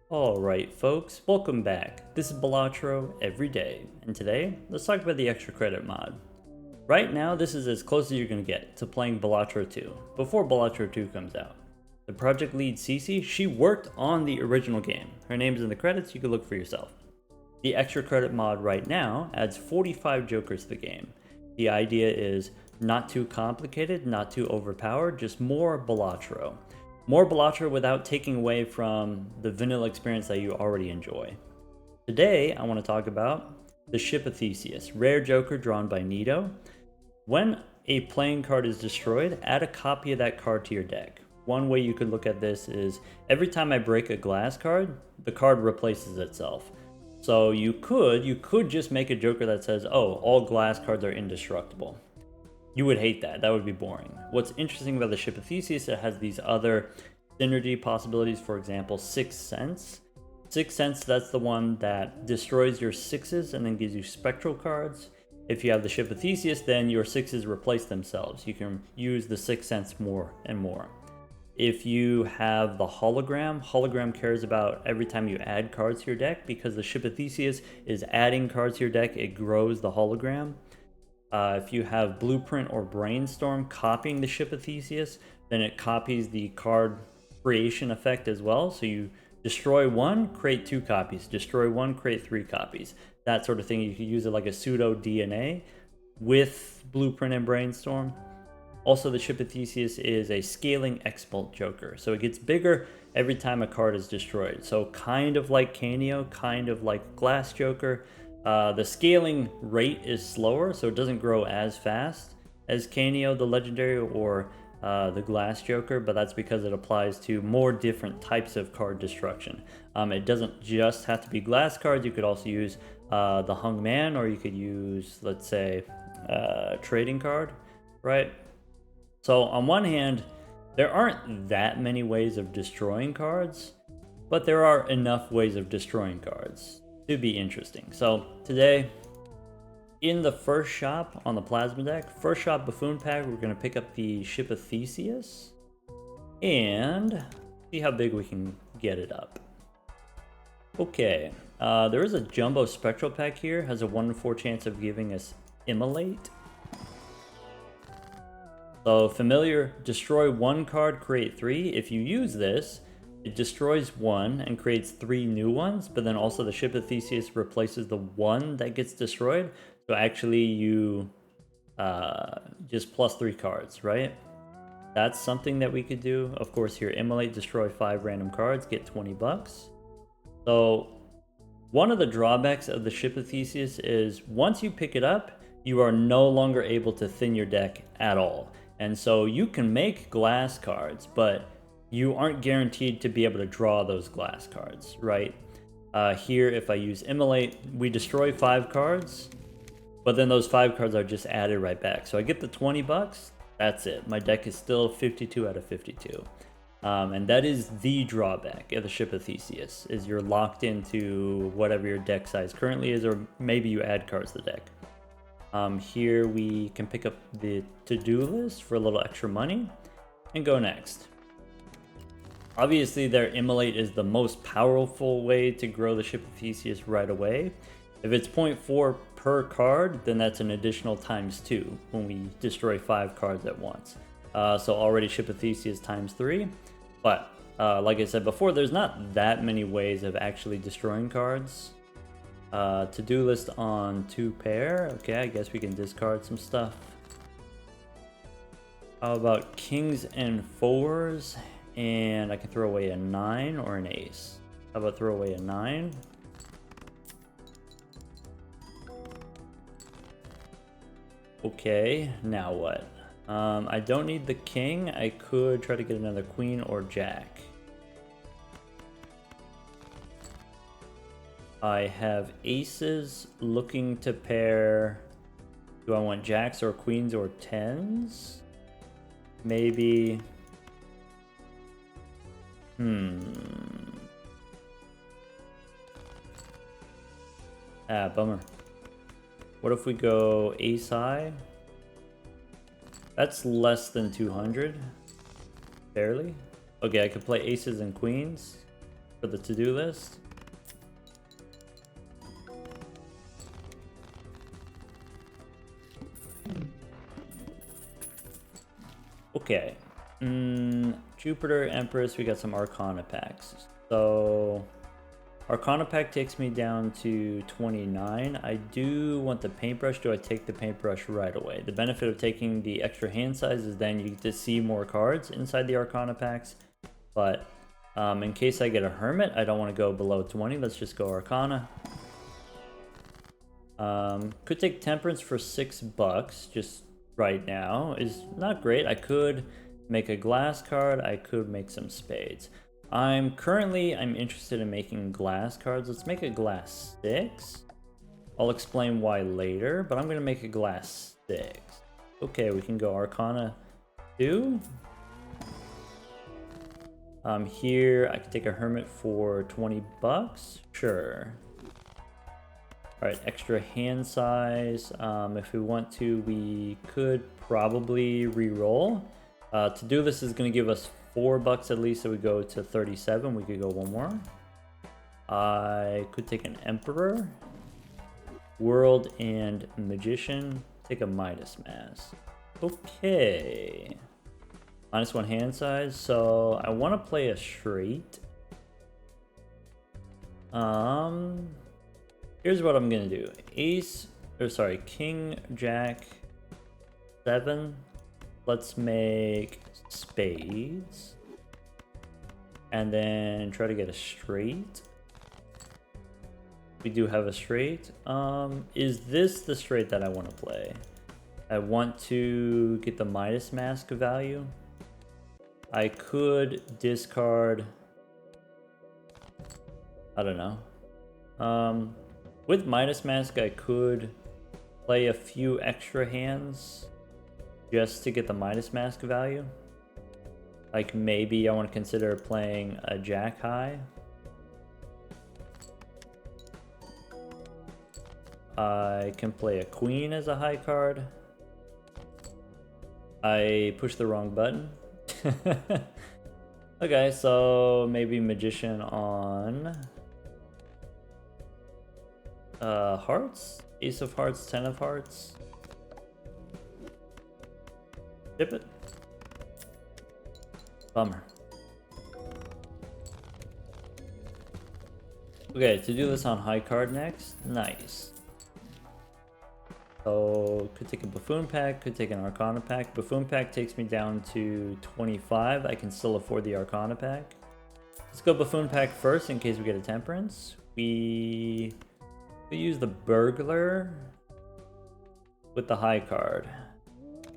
Alright folks, welcome back. This is Balatro every day, and today, let's talk about the extra credit mod. Right now, this is as close as you're going to get to playing BalatroU, before BalatroU comes out. The project lead Cece, she worked on the original game. Her name's in the credits, you can look for yourself. The extra credit mod right now adds 45 jokers to the game. The idea is not too complicated, not too overpowered, just more Balatro. More Balatro without taking away from the vanilla experience that you already enjoy. Today, I want to talk about the Ship of Theseus, rare joker drawn by Nito. When a playing card is destroyed, add a copy of that card to your deck. One way you could look at this is every time I break a glass card, the card replaces itself. So you could just make a joker that says, oh, all glass cards are indestructible. You would hate that. That would be boring. What's interesting about the Ship of Theseus, it has these other synergy possibilities. For example, Sixth Sense. Sixth Sense, that's the one that destroys your sixes and then gives you spectral cards. If you have the Ship of Theseus, then your sixes replace themselves. You can use the Sixth Sense more and more. If you have the hologram cares about every time you add cards to your deck, because the Ship of Theseus is adding cards to your deck, it grows the hologram. If you have Blueprint or Brainstorm copying the Ship of Theseus, then it copies the card creation effect as well. So you destroy one, create 2 copies. Destroy one, create 3 copies. That sort of thing. You could use it like a pseudo DNA with Blueprint and Brainstorm. Also, the Ship of Theseus is a scaling expult joker. So it gets bigger every time a card is destroyed. So kind of like Canio, kind of like Glass Joker. The scaling rate is slower, so it doesn't grow as fast as Canio, the Legendary, or the Glass Joker, but that's because it applies to more different types of card destruction. It doesn't just have to be glass cards. You could also use the Hung Man, or you could use, let's say, trading card, right? So on one hand, there aren't that many ways of destroying cards, but there are enough ways of destroying cards to be interesting. So today, in the first shop on the plasma deck, first shop buffoon pack, we're going to pick up the Ship of Theseus and see how big we can get it up. Okay, there is a jumbo spectral pack here, has a 1 in 4 chance of giving us Immolate. So familiar, destroy 1 card, create 3. If you use this, it destroys 1 and creates 3 new ones, but then also the Ship of Theseus replaces the 1 that gets destroyed. So actually you just plus 3 cards, right? That's something that we could do. Of course, here, Immolate, destroy 5 random cards, get 20 bucks. So one of the drawbacks of the Ship of Theseus is once you pick it up, you are no longer able to thin your deck at all. And so you can make glass cards, but you aren't guaranteed to be able to draw those glass cards, right? Here, if I use Immolate, we destroy 5 cards, but then those 5 cards are just added right back. So I get the 20 bucks, that's it. My deck is still 52 out of 52. And that is the drawback of the Ship of Theseus, is you're locked into whatever your deck size currently is, or maybe you add cards to the deck. Here we can pick up the to-do list for a little extra money and go next. Obviously, their Immolate is the most powerful way to grow the Ship of Theseus right away. If it's 0.4 per card, then that's an additional ×2 when we destroy 5 cards at once. So already Ship of Theseus ×3. But like I said before, there's not that many ways of actually destroying cards. To-do list on 2 pair. Okay, I guess we can discard some stuff. How about kings and 4s? And I can throw away a 9 or an ace. How about throw away a 9? Okay, now what? I don't need the king. I could try to get another queen or jack. I have aces looking to pair. Do I want jacks or queens or 10s? Maybe. Bummer. What if we go ace high? That's less than 200. Barely. Okay, I could play aces and queens. for the to-do list. Okay. Jupiter, Empress, we got some Arcana packs. So Arcana pack takes me down to 29. I do want the paintbrush. Do I take the paintbrush right away? The benefit of taking the extra hand size is then you get to see more cards inside the Arcana packs. But in case I get a Hermit, I don't want to go below 20. Let's just go Arcana. Could take Temperance for $6 just right now. Is not great. I could make a glass card. I could make some spades. I'm interested in making glass cards. Let's make a glass 6. I'll explain why later, but I'm going to make a glass 6. Okay, we can go Arcana 2. Here, I could take a Hermit for $20. Sure. Alright, extra hand size. If we want to, we could probably re-roll. To-do list is going to give us $4 at least, so we go to 37. We could go one more. I could take an Emperor, World, and Magician. Take a Midas Mask. Okay. -1 hand size. So I want to play a straight. Here's what I'm gonna do. King, Jack, 7. Let's make spades. And then try to get a straight. We do have a straight. Is this the straight that I want to play? I want to get the Midas Mask value. I could discard... I don't know. With Midas Mask, I could play a few extra hands just to get the Midas Mask value. Like maybe I want to consider playing a Jack High. I can play a Queen as a high card. I pushed the wrong button. Okay, so maybe Magician on hearts? Ace of Hearts, 10 of Hearts. Tip it. Bummer. Okay, to do this on high card next. Nice. So, could take a Buffoon pack, could take an Arcana pack. Buffoon pack takes me down to 25. I can still afford the Arcana pack. Let's go Buffoon pack first in case we get a Temperance. We use the Burglar with the high card.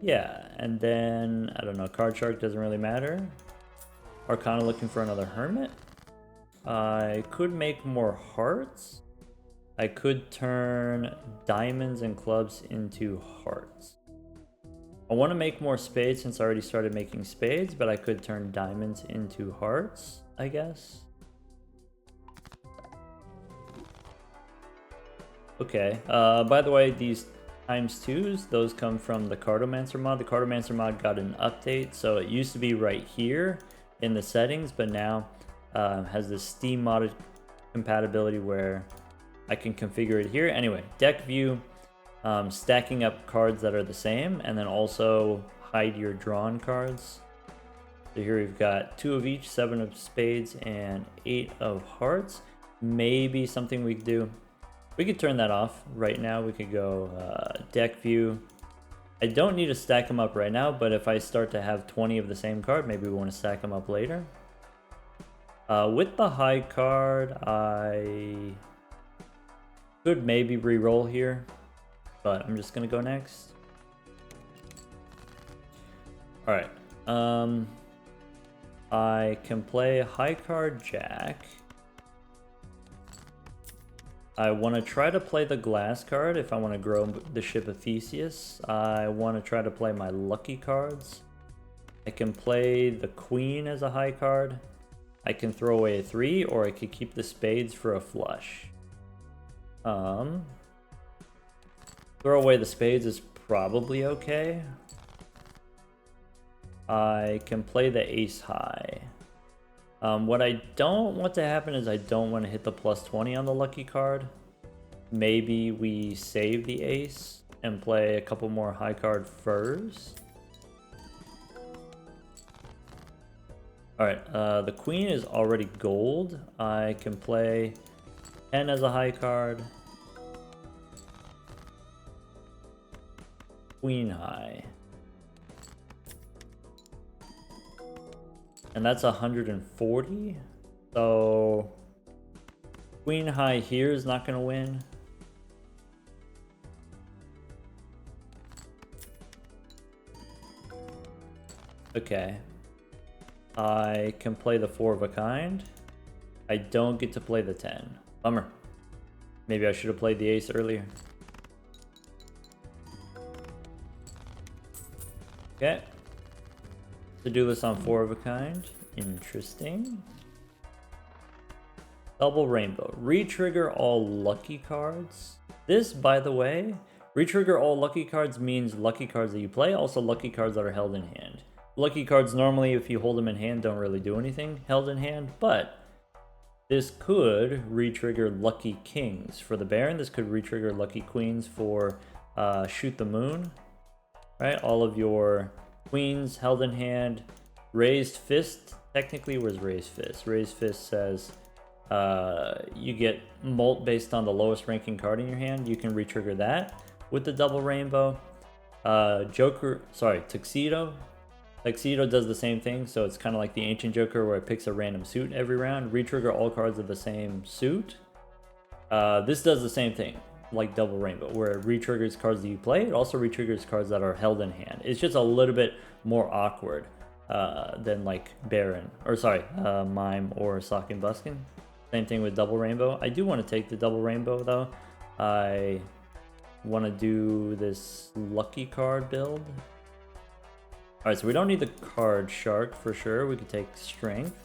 Yeah, and then, I don't know, Card Shark doesn't really matter. Arcana looking for another Hermit. I could make more hearts. I could turn diamonds and clubs into hearts. I want to make more spades since I already started making spades, but I could turn diamonds into hearts, I guess. Okay, by the way, these ×2s, those come from the Cartomancer mod. The Cartomancer mod got an update, so it used to be right here in the settings, but now has this Steam modded compatibility where I can configure it here. Anyway, deck view, stacking up cards that are the same, and then also hide your drawn cards. So here we've got 2 of each, 7 of spades, and 8 of hearts. Maybe something we could do. We could turn that off right now. We could go deck view. I don't need to stack them up right now, but if I start to have 20 of the same card, maybe we want to stack them up later. With the high card, I could maybe re-roll here, but I'm just gonna go next. Alright. I can play high card Jack. I want to try to play the glass card if I want to grow the ship of Theseus. I want to try to play my lucky cards. I can play the Queen as a high card. I can throw away a 3, or I could keep the spades for a flush. Throw away the spades is probably okay. I can play the ace high. What I don't want to happen is I don't want to hit the plus 20 on the lucky card. Maybe we save the ace and play a couple more high card first. Alright, the queen is already gold. I can play 10 as a high card. Queen high. And that's 140. So queen high here is not going to win. Okay. I can play the 4 of a kind. I don't get to play the 10. Bummer. Maybe I should have played the ace earlier. Okay. To do this on 4 of a kind. Interesting. Double rainbow. Retrigger all lucky cards. This, by the way, retrigger all lucky cards means lucky cards that you play, also lucky cards that are held in hand. Lucky cards normally, if you hold them in hand, don't really do anything held in hand, but this could retrigger lucky kings for the Baron. This could retrigger lucky queens for shoot the moon. Right, all of your queens held in hand. Raised fist, technically, where's raised fist? Raised fist says you get molt based on the lowest ranking card in your hand. You can retrigger that with the double rainbow. Tuxedo. Tuxedo does the same thing, so it's kind of like the ancient Joker where it picks a random suit every round. Retrigger all cards of the same suit. This does the same thing, like double rainbow, where it retriggers cards that you play. It also retriggers cards that are held in hand. It's just a little bit more awkward than like Baron, or sorry, Mime or Sock and Buskin. Same thing with double rainbow. I do want to take the double rainbow though. I want to do this lucky card build. Alright, so we don't need the card shark for sure. We could take strength.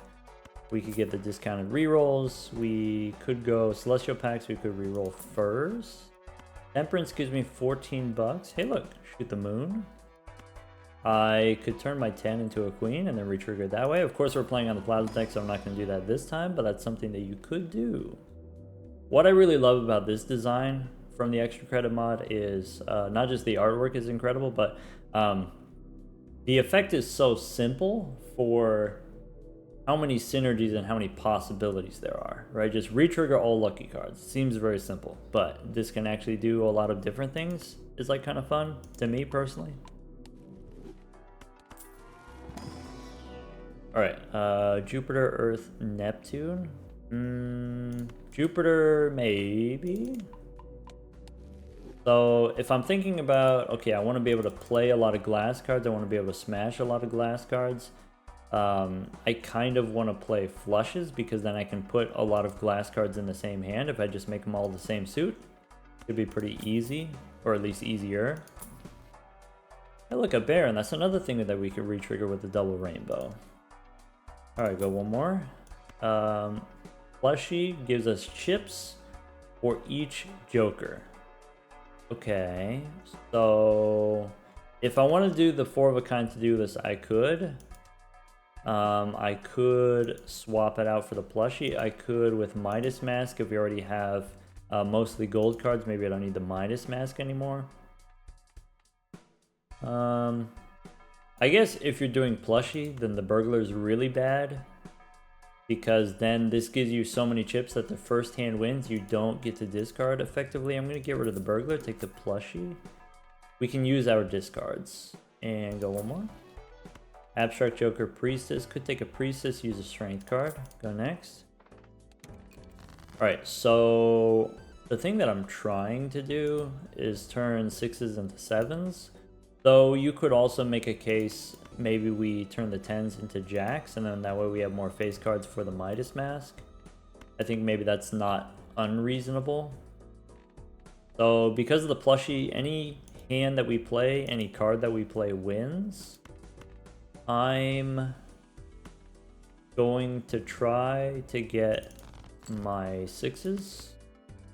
We could get the discounted rerolls. We could go celestial packs. We could reroll furs. Temperance gives me 14 bucks. Hey, look, shoot the moon. I could turn my 10 into a queen and then retrigger it that way. Of course, we're playing on the plasma deck, so I'm not going to do that this time, but that's something that you could do. What I really love about this design from the extra credit mod is not just the artwork is incredible, but the effect is so simple for how many synergies and how many possibilities there are, right? Just retrigger all lucky cards. Seems very simple, but this can actually do a lot of different things. It's like kind of fun to me personally. All right, Jupiter, Earth, Neptune. Jupiter, maybe. So if I'm thinking about, okay, I want to be able to play a lot of glass cards. I want to be able to smash a lot of glass cards. I kind of want to play flushes because then I can put a lot of glass cards in the same hand. If I just make them all the same suit, it'd be pretty easy, or at least easier. Hey, look, a Baron. That's another thing that we could retrigger with the double rainbow. All right, go one more. Plushie gives us chips for each Joker. Okay, so if I want to do the 4 of a kind to do this, I could. I could swap it out for the plushie. I could with Midas Mask if we already have mostly gold cards. Maybe I don't need the Midas Mask anymore. I guess if you're doing plushie, then the burglar is really bad. Because then this gives you so many chips that the first hand wins. You don't get to discard effectively. I'm going to get rid of the burglar, take the plushie. We can use our discards. And go one more. Abstract Joker, Priestess. Could take a Priestess, use a Strength card. Go next. Alright, so the thing that I'm trying to do is turn 6s into 7s. Though you could also make a case, maybe we turn the 10s into jacks, and then that way we have more face cards for the Midas Mask. I think maybe that's not unreasonable. So because of the plushie, any hand that we play, any card that we play wins. I'm going to try to get my 6s.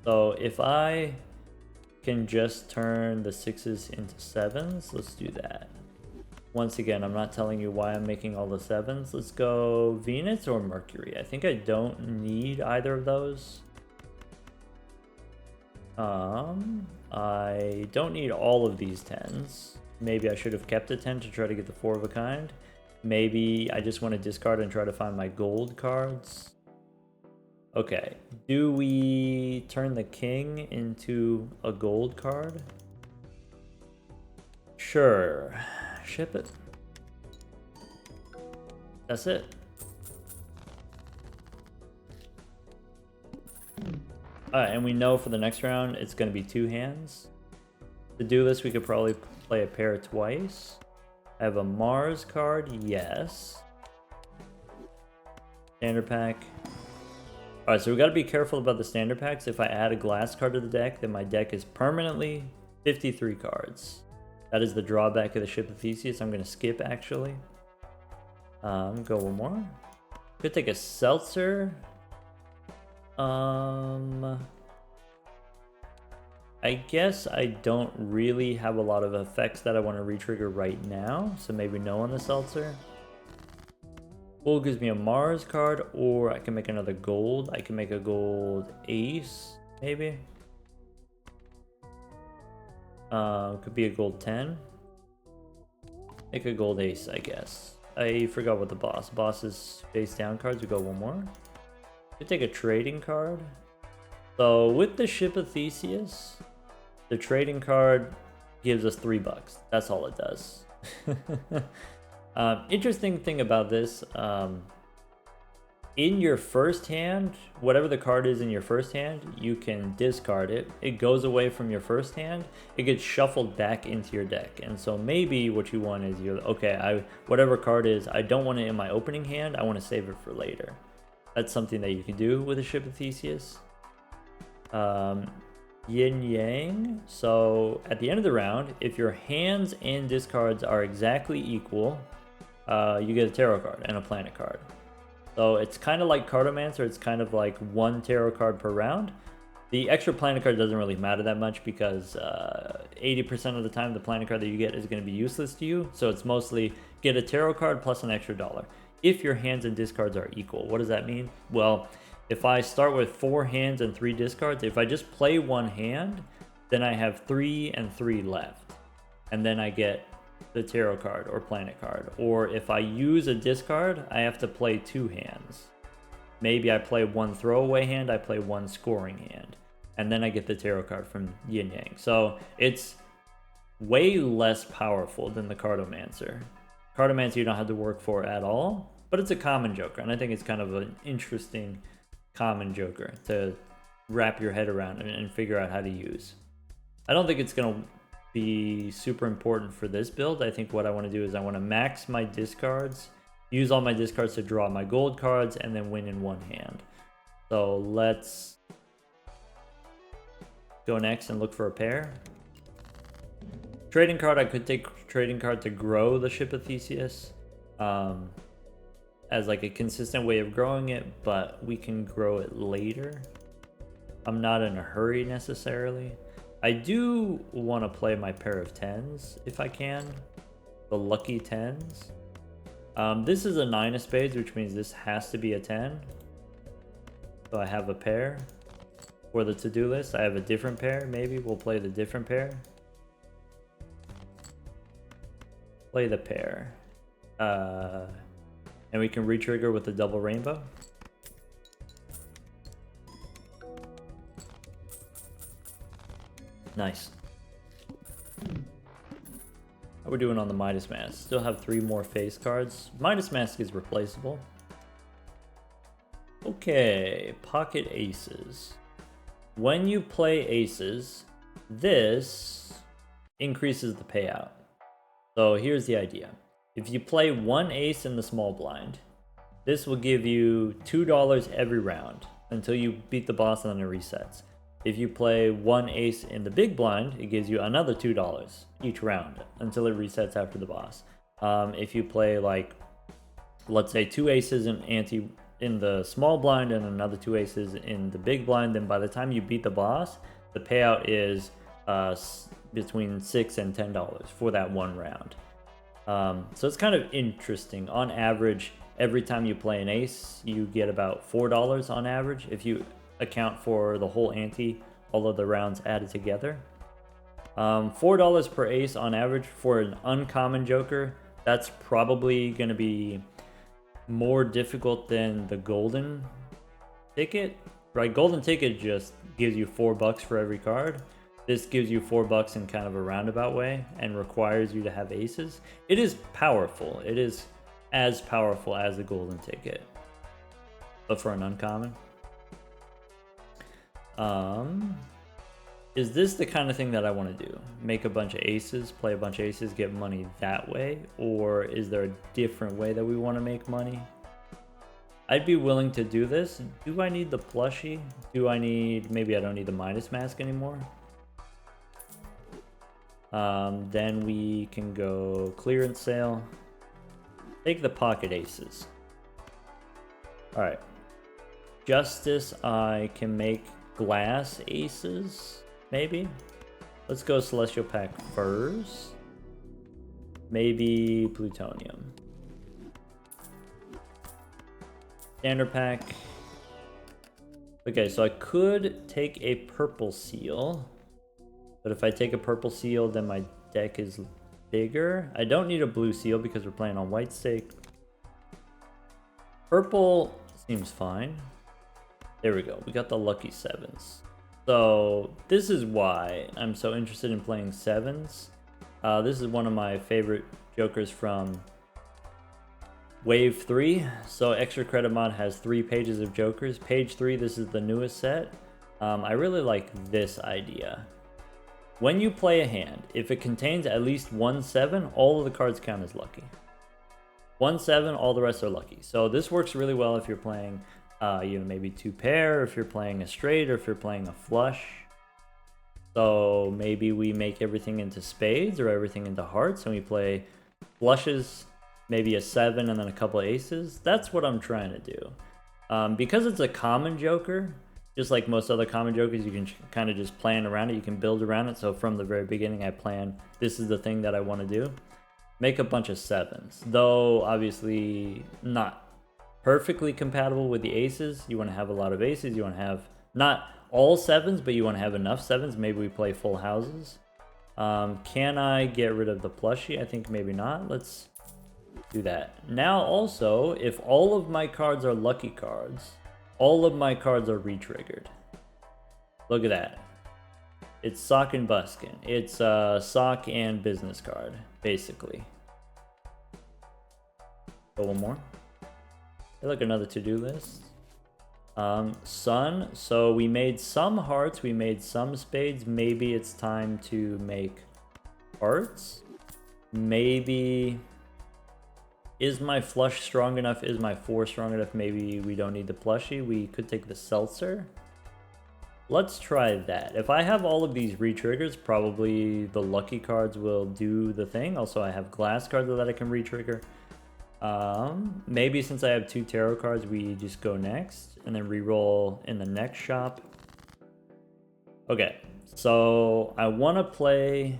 So if I can just turn the 6s into 7s, let's do that. Once again, I'm not telling you why I'm making all the 7s. Let's go Venus or Mercury. I think I don't need either of those. I don't need all of these 10s. Maybe I should have kept a 10 to try to get the 4 of a kind. Maybe I just want to discard and try to find my gold cards. Okay, do we turn the king into a gold card? Sure, ship it. That's it. Alright, and we know for the next round it's going to be 2 hands. To do this, we could probably play a pair twice. I have a Mars card, yes. Standard pack. Alright, so we got to be careful about the standard packs. If I add a glass card to the deck, then my deck is permanently 53 cards. That is the drawback of the Ship of Theseus. I'm going to skip, actually. Go one more. Could take a Seltzer. I guess I don't really have a lot of effects that I want to re-trigger right now, so maybe no on the Seltzer. Bull gives me a Mars card, or I can make another gold. I can make a gold ace, maybe. Could be a gold 10. Make a gold ace, I guess. I forgot what the boss. Boss is face down cards. We go one more. Could take a trading card. So with the Ship of Theseus, the trading card gives us $3. That's all it does. Interesting thing about this, in your first hand, whatever the card is in your first hand, you can discard it. It goes away from your first hand. It gets shuffled back into your deck. And so maybe what you want is, okay, whatever card is, I don't want it in my opening hand. I want to save it for later. That's something that you can do with a Ship of Theseus. Yin Yang. So at the end of the round, if your hands and discards are exactly equal, you get a tarot card and a planet card. So it's kind of like Cartomancer. It's kind of like 1 tarot card per round. The extra planet card doesn't really matter that much because 80% of the time the planet card that you get is going to be useless to you. So it's mostly get a tarot card plus an extra $1. If your hands and discards are equal. What does that mean? Well, if I start with 4 hands and 3 discards, if I just play 1 hand, then I have 3 and 3 left. And then I get the tarot card or planet card. Or if I use a discard, I have to play 2 hands. Maybe I play 1 throwaway hand, I play 1 scoring hand. And then I get the tarot card from Yin Yang. So it's way less powerful than the Cartomancer. Cartomancer you don't have to work for at all, but it's a common joker. And I think it's kind of an interesting common joker to wrap your head around and figure out how to use. I don't think it's going to be super important for this build. I think what I want to do is I want to max my discards, use all my discards to draw my gold cards, and then win in 1 hand. So let's go next and look for a pair. Trading card, I could take trading card to grow the Ship of Theseus as like a consistent way of growing it, but we can grow it later. I'm not in a hurry necessarily. I do want to play my pair of 10s if I can, the lucky 10s. This is a 9 of spades, which means this has to be a 10. So I have a pair. For the to-do list, I have a different pair. Maybe we'll play the different pair. Play the pair. And we can re-trigger with the double rainbow. Nice. How are we doing on the Midas Mask? Still have 3 more face cards. Midas Mask is replaceable. Okay, pocket aces. When you play aces, this increases the payout. So here's the idea. If you play 1 ace in the small blind, this will give you $2 every round until you beat the boss and then it resets. If you play 1 ace in the big blind, it gives you another $2 each round until it resets after the boss. If you play, like, let's say 2 aces in the small blind and another 2 aces in the big blind, then by the time you beat the boss, the payout is between $6 and $10 for that 1 round. So it's kind of interesting. On average, every time you play an ace, you get about $4 on average if you account for the whole ante, all of the rounds added together. $4 per ace on average for an uncommon joker. That's probably going to be more difficult than the golden ticket, right? Golden ticket just gives you $4 for every card. This gives you $4 in kind of a roundabout way and requires you to have aces. It is powerful. It is as powerful as the golden ticket, but for an uncommon. Is this the kind of thing that I want to do? Make a bunch of aces, play a bunch of aces, get money that way? Or is there a different way that we want to make money? I'd be willing to do this. Do I need the plushie? Do I need... Maybe I don't need the Midas mask anymore. Then we can go clearance sale. Take the pocket aces. Alright. Justice, I can make glass aces. Maybe. Let's go Celestial Pack first. Maybe Plutonium. Standard Pack. Okay, so I could take a purple seal. But if I take a purple seal, then my deck is bigger. I don't need a blue seal because we're playing on white stake. Purple seems fine. There we go. We got the lucky sevens. So this is why I'm so interested in playing sevens. This is one of my favorite jokers from Wave 3. So Extra Credit Mod has 3 pages of jokers. Page 3, this is the newest set. I really like this idea. When you play a hand, if it contains at least 1 7, all of the cards count as lucky. 1 7, all the rest are lucky. So this works really well if you're playing maybe 2 pair, if you're playing a straight, or if you're playing a flush. So maybe we make everything into spades or everything into hearts, and we play flushes, maybe a 7 and then a couple of aces. That's what I'm trying to do. Because it's a common joker, just like most other common jokers, you can kind of just plan around it. You can build around it. So from the very beginning, I plan, this is the thing that I want to do. Make a bunch of 7s. Though, obviously, not perfectly compatible with the aces. You want to have a lot of aces. You want to have not all 7s, but you want to have enough 7s. Maybe we play full houses. Can I get rid of the plushie? I think maybe not. Let's do that. Now also, if all of my cards are lucky cards, all of my cards are re-triggered. Look at that. It's sock and buskin. It's sock and business card, basically. Go one more. Like another to-do list. Sun. So we made some hearts, we made some spades. Maybe it's time to make hearts. Maybe... Is my flush strong enough? Is my 4 strong enough? Maybe we don't need the plushie. We could take the seltzer. Let's try that. If I have all of these re-triggers, probably the lucky cards will do the thing. Also, I have glass cards that I can re-trigger. Maybe since I have 2 tarot cards, we just go next and then re-roll in the next shop. Okay, so I want to play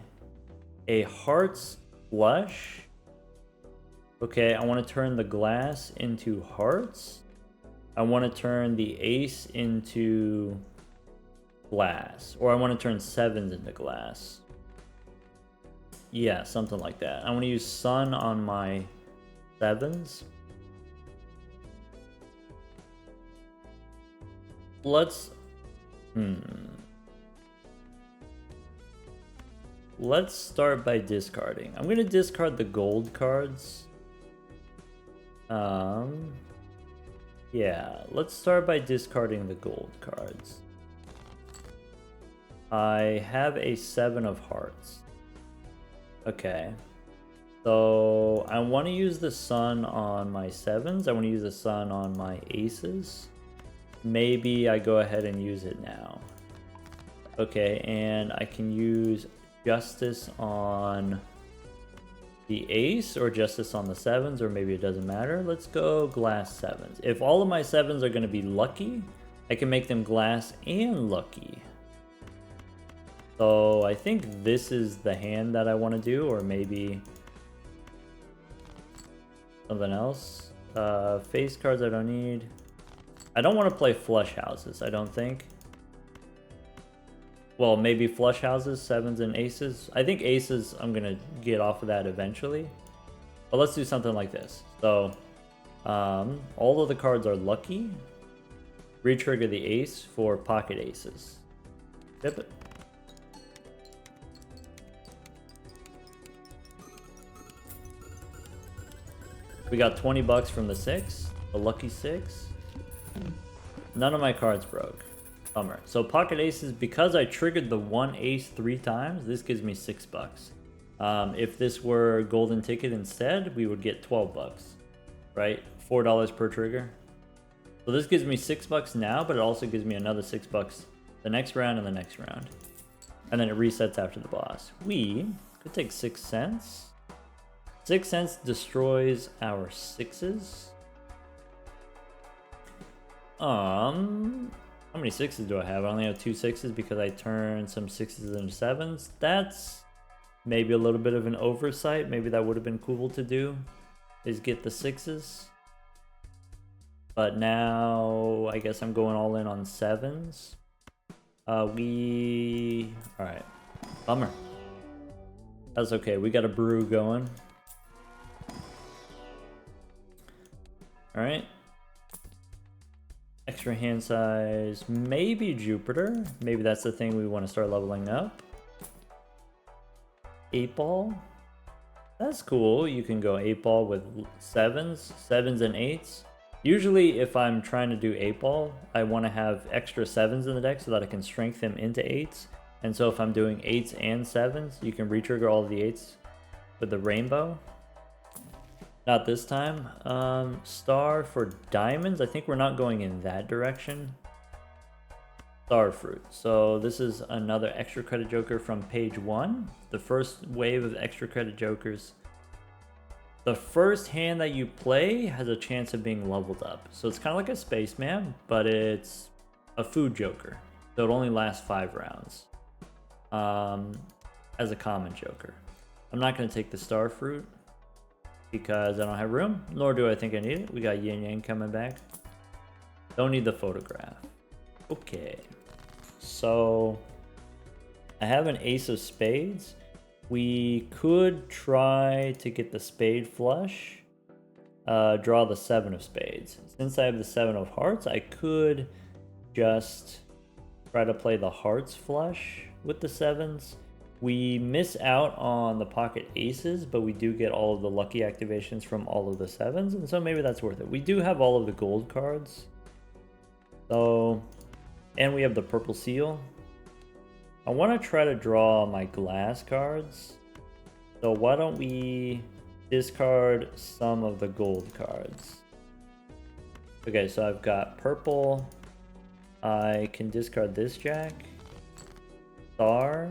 a hearts flush. Okay, I want to turn the glass into hearts. I want to turn the ace into glass. Or I want to turn 7s into glass. Yeah, something like that. I want to use sun on my 7s. Let's... Let's start by discarding. I'm going to discard the gold cards. Yeah, let's start by discarding the gold cards. I have a 7 of hearts. Okay. So I want to use the sun on my 7s. I want to use the sun on my aces. Maybe I go ahead and use it now. Okay, and I can use justice on the ace or justice on the 7s, or maybe it doesn't matter. Let's go glass 7s. If all of my 7s are going to be lucky, I can make them glass and lucky. So I think this is the hand that I want to do, or maybe Something else. Face cards I don't need. I don't want to play flush houses, I don't think. Well, maybe flush houses, sevens and aces. I think aces, I'm going to get off of that eventually. But let's do something like this. So, all of the cards are lucky. Retrigger the ace for pocket aces. Tip it. We got 20 bucks from the 6, the lucky 6. None of my cards broke. Bummer. So pocket aces, because I triggered the 1 ace 3 times, this gives me 6 bucks. If this were golden ticket instead, we would get 12 bucks, right? $4 per trigger. So this gives me 6 bucks now, but it also gives me another 6 bucks the next round and the next round. And then it resets after the boss. We could take 6 cents. 6 cents destroys our 6s. How many 6s do I have? I only have 2 6s because I turned some 6s into 7s. That's maybe a little bit of an oversight. Maybe that would have been cool to do, is get the 6s. But now I guess I'm going all in on 7s. Alright. Bummer. That's okay. We got a brew going. Alright. Extra hand size. Maybe Jupiter. Maybe that's the thing we want to start leveling up. 8 ball. That's cool. You can go 8 ball with 7s. 7s and 8s. Usually if I'm trying to do 8 ball, I want to have extra 7s in the deck so that I can strengthen them into 8s. And so if I'm doing 8s and 7s, you can retrigger all of the 8s with the rainbow. Not this time. Star for diamonds. I think we're not going in that direction. Star fruit. So this is another extra credit joker from page 1. The first wave of extra credit jokers. The first hand that you play has a chance of being leveled up. So it's kind of like a spaceman, but it's a food joker. So it only lasts 5 rounds. As a common joker. I'm not going to take the star fruit because I don't have room, nor do I think I need it. We got Yin Yang coming back. Don't need the photograph. Okay. So I have an ace of spades. We could try to get the spade flush. Draw the 7 of spades. Since I have the 7 of hearts, I could just try to play the hearts flush with the 7s. We miss out on the pocket aces, but we do get all of the lucky activations from all of the 7s, and so maybe that's worth it. We do have all of the gold cards. So, and we have the purple seal. I want to try to draw my glass cards. So why don't we discard some of the gold cards? Okay, so I've got purple. I can discard this jack. Star.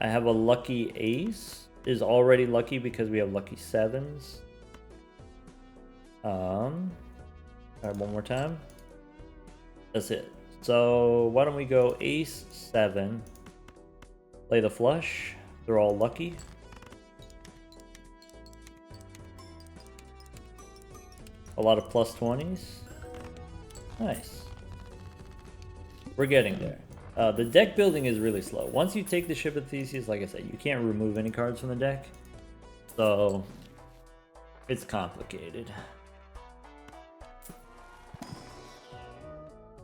I have a lucky ace. Is already lucky because we have lucky 7s. Alright, one more time. That's it. So why don't we go ace 7. Play the flush. They're all lucky. A lot of plus 20s. Nice. We're getting there. The deck building is really slow. Once you take the Ship of Theseus, like I said, you can't remove any cards from the deck. So it's complicated.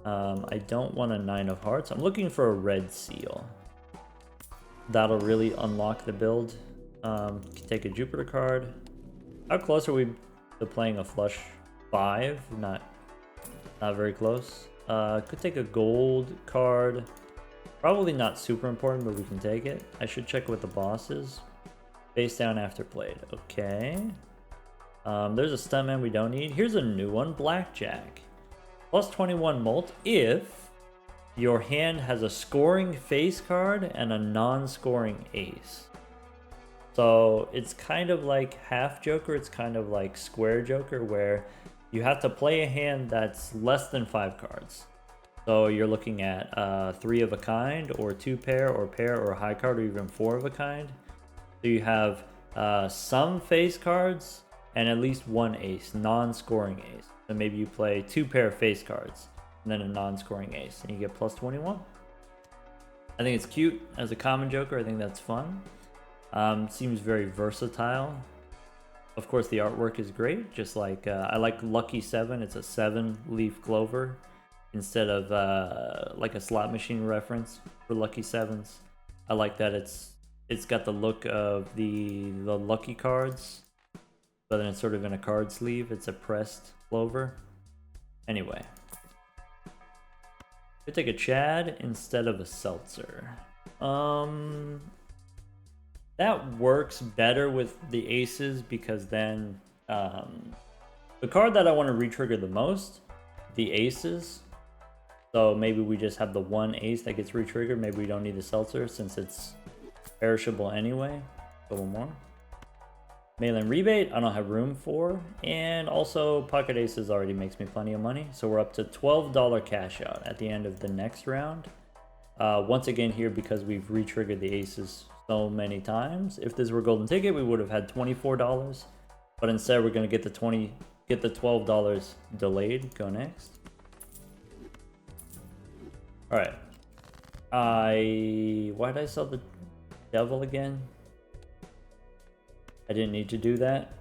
I don't want a 9 of hearts. I'm looking for a red seal. That'll really unlock the build. Take a Jupiter card. How close are we to playing a flush 5? Not very close. Could take a gold card. Probably not super important, but we can take it. I should check what the boss is. Face down after played. Okay. There's a stuntman we don't need. Here's a new one, Blackjack. Plus 21 molt if your hand has a scoring face card and a non-scoring ace. So it's kind of like half Joker. It's kind of like square Joker where you have to play a hand that's less than 5 cards. So you're looking at 3 of a kind or 2 pair or pair or high card or even 4 of a kind. So you have some face cards, and at least one ace, non-scoring ace. So maybe you play 2 pair of face cards, and then a non-scoring ace, and you get plus 21. I think it's cute as a common joker. I think that's fun. Seems very versatile. Of course, the artwork is great. Just like I like Lucky 7. It's a 7-leaf clover instead of like a slot machine reference for Lucky 7s. I like that it's got the look of the Lucky cards, but then it's sort of in a card sleeve. It's a pressed clover. Anyway. I take a Chad instead of a Seltzer. That works better with the aces because then the card that I want to retrigger the most, the aces. So maybe we just have the one ace that gets retriggered. Maybe we don't need the Seltzer since it's perishable anyway. A little more. Mail-in rebate, I don't have room for. And also, pocket aces already makes me plenty of money. So we're up to $12 cash out at the end of the next round. Once again here, because we've re-triggered the aces so many times. If this were golden ticket, we would have had $24. But instead, we're going to get the $12 delayed. Go next. Alright. Why did I sell the devil again? I didn't need to do that.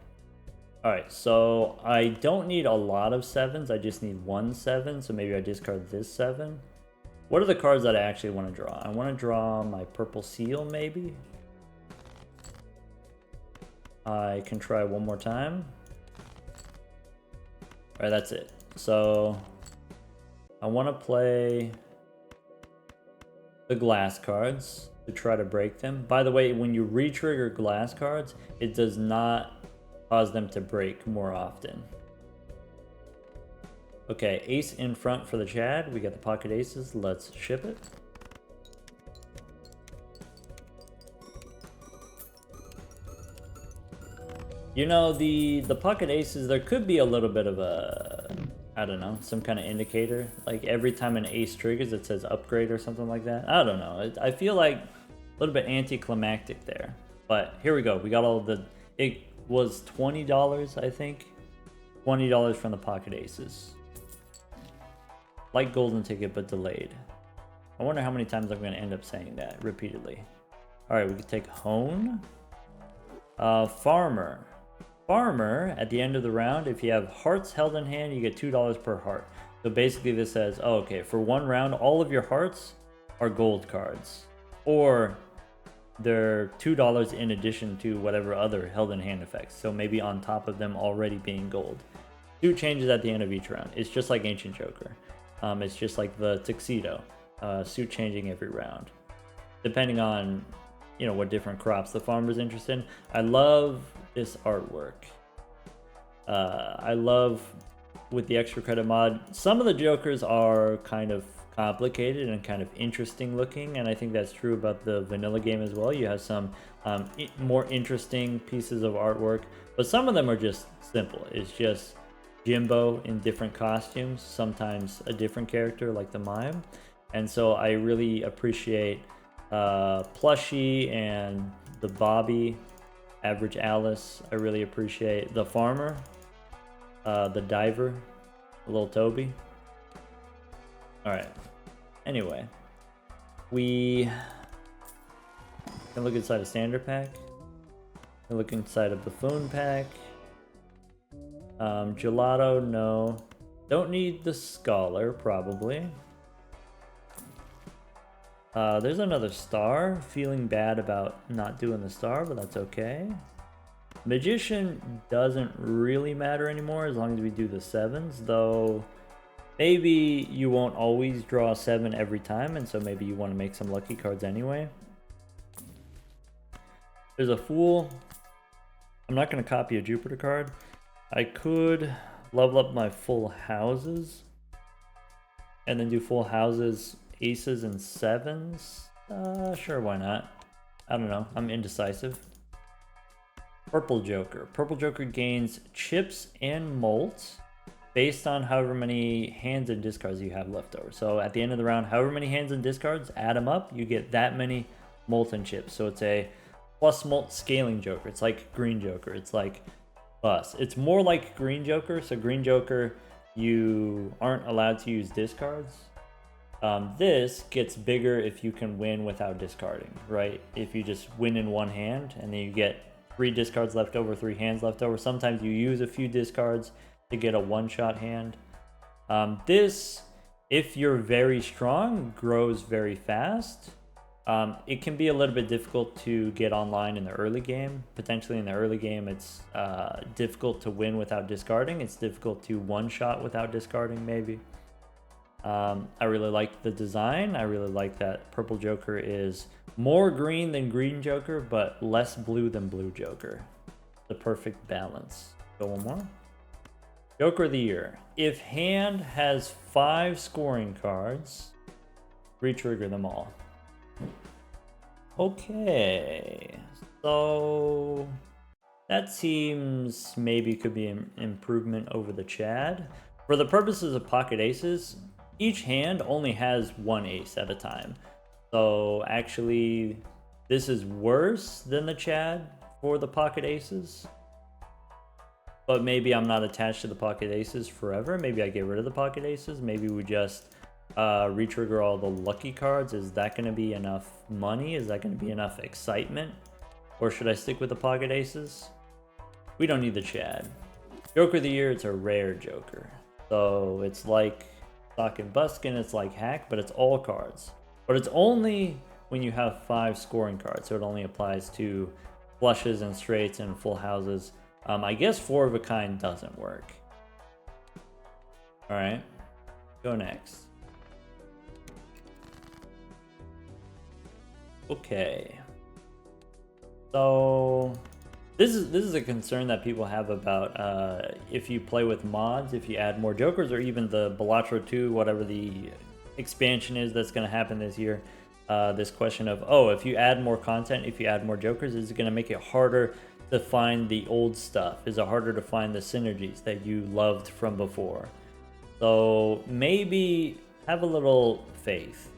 Alright, so I don't need a lot of 7s. I just need 1 7. So maybe I discard this 7. What are the cards that I actually want to draw? I want to draw my purple seal, maybe. I can try one more time. Alright, that's it. So I want to play the glass cards to try to break them. By the way, when you re-trigger glass cards, it does not cause them to break more often. Okay, ace in front for the Chad. We got the pocket aces. Let's ship it. You know, the pocket aces, there could be a little bit of a, I don't know, some kind of indicator. Like every time an ace triggers, it says upgrade or something like that. I don't know. I feel like a little bit anticlimactic there. But here we go. We got all the, it was $20, I think. $20 from the pocket aces. Like golden ticket, but delayed. I wonder how many times I'm going to end up saying that repeatedly. All right, we can take Hone. Farmer. Farmer, at the end of the round, if you have hearts held in hand, you get $2 per heart. So basically this says, oh, okay, for one round, all of your hearts are gold cards. Or they're $2 in addition to whatever other held in hand effects. So maybe on top of them already being gold. Suit changes at the end of each round. It's just like Ancient Joker. It's just like the Tuxedo. Suit changing every round. Depending on, you know, what different crops the farmer's interested in. I love this artwork. I love with the extra credit mod, some of the Jokers are kind of complicated and kind of interesting looking, and I think that's true about the vanilla game as well. You have some more interesting pieces of artwork, but some of them are just simple. It's just Jimbo in different costumes, sometimes a different character like the mime. And so I really appreciate Plushie and the Bobby, Average Alice. I really appreciate the farmer, the diver, little Toby. All right. Anyway, we can look inside a standard pack. Can look inside a buffoon pack. Gelato, no. Don't need the scholar, probably. There's another star. Feeling bad about not doing the star, but that's okay. Magician doesn't really matter anymore as long as we do the 7s, though maybe you won't always draw a 7 every time, and so maybe you want to make some lucky cards anyway. There's a Fool. I'm not going to copy a Jupiter card. I could level up my full houses and then do full houses, aces, and 7s. Sure, why not? I don't know. I'm indecisive. Purple Joker. Purple Joker gains chips and molts based on however many hands and discards you have left over. So at the end of the round, however many hands and discards, add them up, you get that many molten chips. So it's a plus mult scaling Joker. It's like Green Joker. It's like Bus. It's more like Green Joker. So Green Joker, you aren't allowed to use discards. This gets bigger if you can win without discarding, right? If you just win in one hand and then you get 3 discards left over, 3 hands left over. Sometimes you use a few discards to get a one-shot hand. This, if you're very strong, grows very fast. It can be a little bit difficult to get online in the early game. Potentially in the early game, it's difficult to win without discarding. It's difficult to one-shot without discarding, maybe. I really like the design. I really like that Purple Joker is more green than Green Joker, but less blue than Blue Joker. The perfect balance. Go one more. Joker of the Year. If hand has 5 scoring cards, re-trigger them all. Okay, so that seems maybe could be an improvement over the Chad. For the purposes of pocket aces, each hand only has 1 ace at a time. So actually, this is worse than the Chad for the pocket aces. But maybe I'm not attached to the pocket aces forever. Maybe I get rid of the pocket aces. Maybe we just re-trigger all the lucky cards. Is that going to be enough money? Is that going to be enough excitement? Or should I stick with the pocket aces? We don't need the Chad. Joker of the Year, it's a rare Joker. So it's like Sock and Buskin, it's like Hack, but it's all cards. But it's only when you have 5 scoring cards, so it only applies to flushes and straights and full houses. I guess 4 of a kind doesn't work. Alright, go next. Okay. So this is a concern that people have about if you play with mods, if you add more Jokers, or even the BalatroU, whatever the expansion is that's going to happen this year. This question of, oh, if you add more content, if you add more Jokers, is it going to make it harder to find the old stuff? Is it harder to find the synergies that you loved from before? So maybe have a little faith.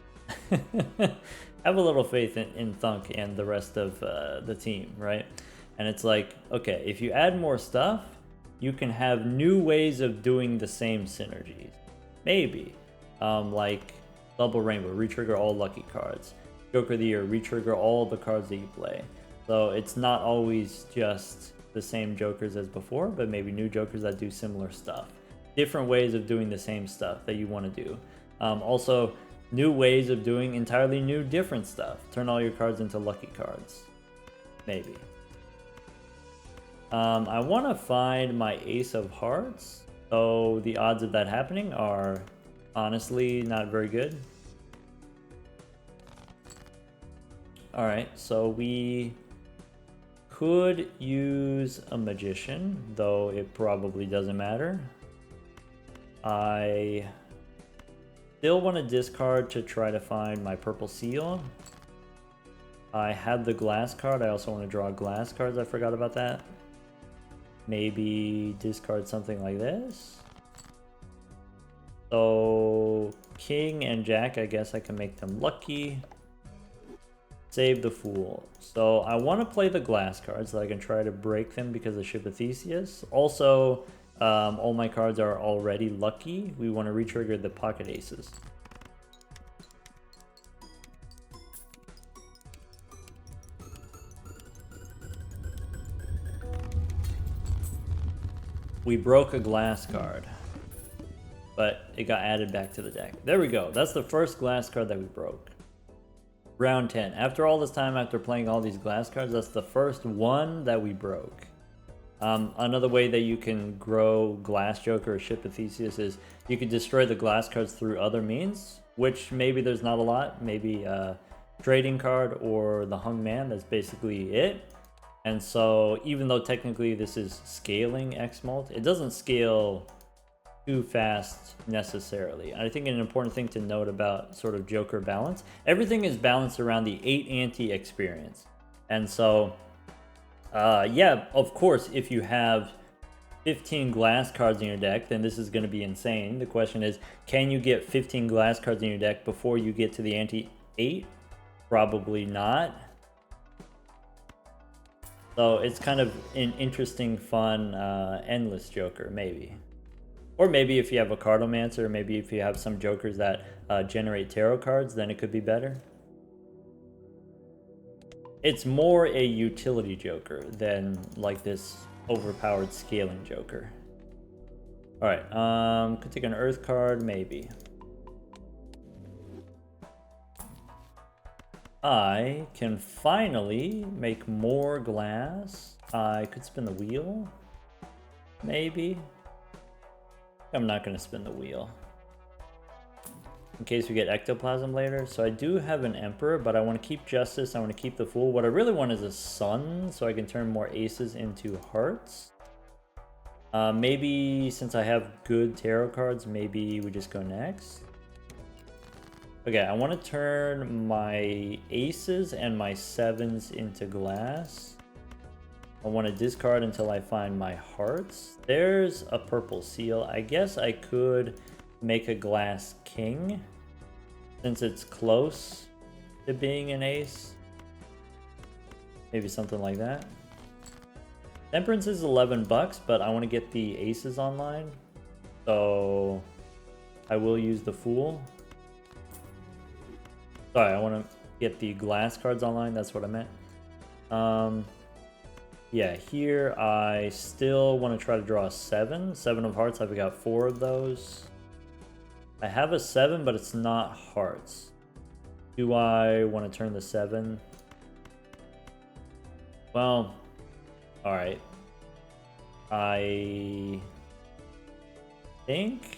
Have a little faith in Thunk and the rest of the team, right? And it's like, okay, if you add more stuff, you can have new ways of doing the same synergies. Maybe. Like Double Rainbow, re-trigger all lucky cards. Joker of the Year, re-trigger all the cards that you play. So it's not always just the same Jokers as before, but maybe new Jokers that do similar stuff. Different ways of doing the same stuff that you want to do. Also, new ways of doing entirely new different stuff. Turn all your cards into lucky cards. Maybe. I want to find my Ace of Hearts. So the odds of that happening are honestly not very good. Alright, so we could use a Magician, though it probably doesn't matter. I still want to discard to try to find my Purple Seal. I have the Glass card. I also want to draw Glass cards. I forgot about that. Maybe discard something like this. So King and Jack, I guess I can make them lucky. Save the Fool. So I want to play the Glass cards so I can try to break them because of Ship of Theseus. Also, all my cards are already lucky. We want to re-trigger the pocket aces. We broke a Glass card, but it got added back to the deck. There we go. That's the first Glass card that we broke. Round 10. After all this time, after playing all these Glass cards, that's the first one that we broke. Another way that you can grow Glass Joker or Ship of Theseus is you can destroy the Glass cards through other means, which maybe there's not a lot. Maybe a trading card or the Hung Man, that's basically it. And so even though technically this is scaling X-Mult, it doesn't scale too fast necessarily. I think an important thing to note about sort of Joker balance, everything is balanced around the 8 ante experience. And so yeah, of course, if you have 15 Glass cards in your deck, then this is going to be insane. The question is, can you get 15 Glass cards in your deck before you get to the ante 8? Probably not. So it's kind of an interesting, fun, endless Joker, maybe. Or maybe if you have a Cardomancer, maybe if you have some Jokers that generate tarot cards, then it could be better. It's more a utility Joker than like this overpowered scaling Joker. Alright, could take an Earth card, maybe. I can finally make more glass. I could spin the wheel, maybe. I'm not going to spin the wheel in case we get ectoplasm later. So I do have an Emperor, but I want to keep Justice. I want to keep the Fool. What I really want is a Sun, so I can turn more aces into hearts. Maybe since I have good tarot cards, maybe we just go next. Okay, I want to turn my aces and my sevens into glass. I want to discard until I find my hearts. There's a purple seal. I guess I could make a glass king since it's close to being an ace. Maybe something like that. Temperance is 11 bucks, but I want to get the aces online. So I will use the Fool. Sorry, I want to get the glass cards online. That's what I meant. Yeah, here I still want to try to draw a 7. 7 of hearts, I've got 4 of those. I have a 7, but it's not hearts. Do I want to turn the 7? Well, alright. I think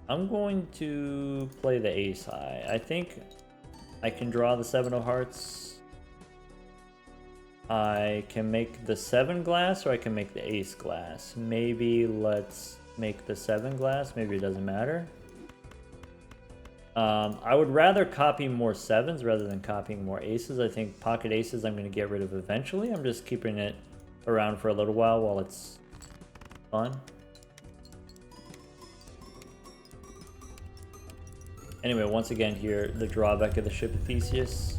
I'm going to play the ace high. I think I can draw the 7 of hearts. I can make the 7 glass, or I can make the ace glass. Maybe let's make the 7 glass. Maybe it doesn't matter. I would rather copy more 7s rather than copying more aces. I think pocket aces I'm going to get rid of eventually. I'm just keeping it around for a little while it's fun. Anyway, once again here, the drawback of the Ship of Theseus.